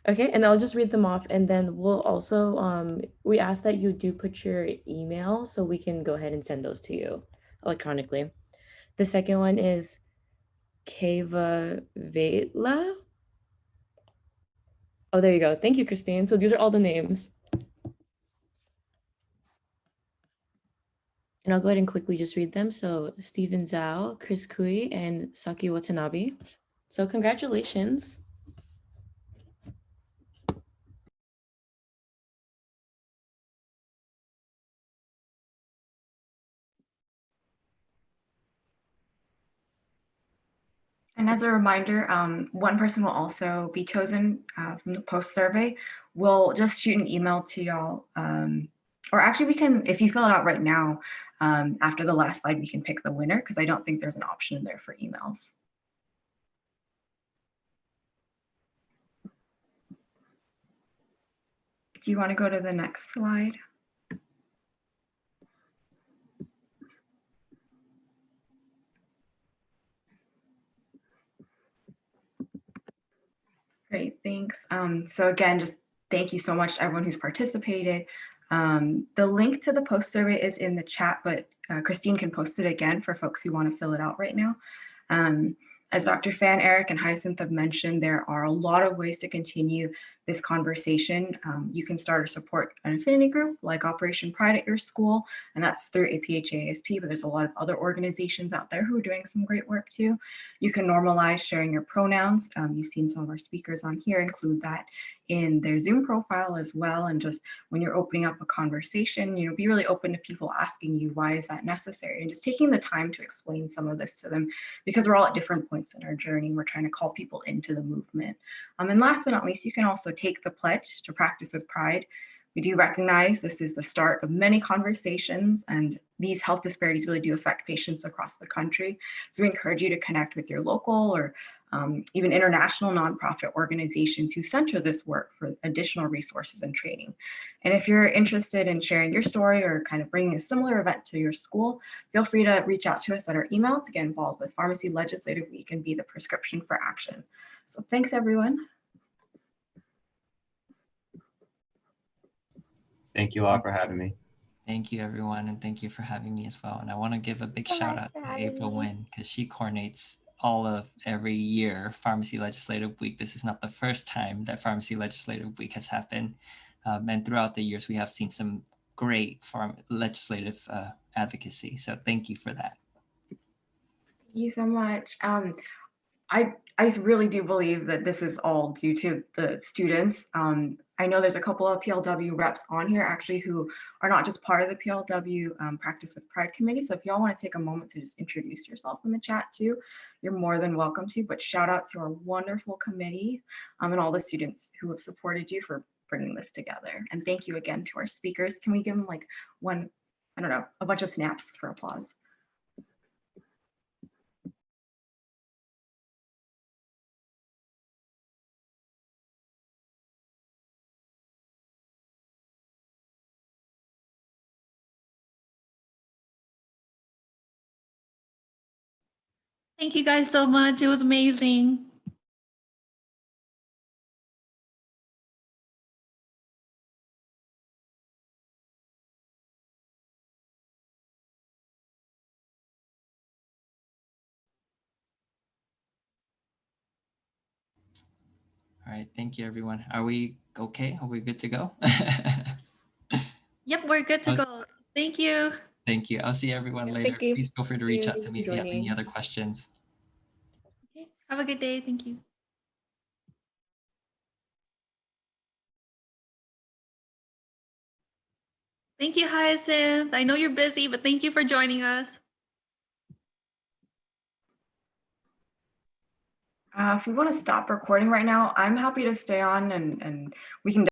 Okay, and I'll just read them off, and then we'll also, we ask that you do put your email so we can go ahead and send those to you electronically. The second one is Keva Vetla. Oh, there you go. Thank you, Christine. So these are all the names. And I'll go ahead and quickly just read them. So Stephen Zhao, Chris Kui, and Saki Watanabe. So congratulations. And as a reminder, one person will also be chosen from the post survey. We'll just shoot an email to y'all. Or actually we can, if you fill it out right now, after the last slide, we can pick the winner because I don't think there's an option there for emails. Do you want to go to the next slide? Great, thanks. So again, just thank you so much to everyone who's participated. The link to the post survey is in the chat, but Christine can post it again for folks who want to fill it out right now. As Dr. Phan, Erik, and Hyacinth have mentioned, there are a lot of ways to continue this conversation. You can start or support an affinity group like Operation Pride at your school, and that's through APHASP, but there's a lot of other organizations out there who are doing some great work too. You can normalize sharing your pronouns. You've seen some of our speakers on here include that in their Zoom profile as well. And just when you're opening up a conversation, be really open to people asking you, why is that necessary? And just taking the time to explain some of this to them, because we're all at different points in our journey. We're trying to call people into the movement. And last but not least, you can also take the pledge to practice with pride. We do recognize this is the start of many conversations, and these health disparities really do affect patients across the country. So we encourage you to connect with your local or even international nonprofit organizations who center this work for additional resources and training. And if you're interested in sharing your story or kind of bringing a similar event to your school, feel free to reach out to us at our email to get involved with Pharmacy Legislative Week and be the prescription for action. So thanks, everyone. Thank you all for having me. Thank you, everyone, and thank you for having me as well. And I want to give a big shout out to April Nguyen because she coordinates all of every year, Pharmacy Legislative Week. This is not the first time that Pharmacy Legislative Week has happened. And throughout the years, we have seen some great legislative advocacy. So thank you for that. Thank you so much. I really do believe that this is all due to the students. I know there's a couple of PLW reps on here actually who are not just part of the PLW Practice with Pride committee. So if y'all want to take a moment to just introduce yourself in the chat too, you're more than welcome to. But shout out to our wonderful committee and all the students who have supported you for bringing this together. And thank you again to our speakers. Can we give them like one, I don't know, a bunch of snaps for applause? Thank you guys so much. It was amazing. All right, thank you, everyone. Are we okay? Are we good to go? Yep, we're good to go. Thank you. Thank you. I'll see everyone later. Thank you. Please feel free to reach out to me if you have any joining. other questions. Okay, have a good day. Thank you. Thank you, Hyacinth. I know you're busy, but thank you for joining us. If we want to stop recording right now, I'm happy to stay on and we can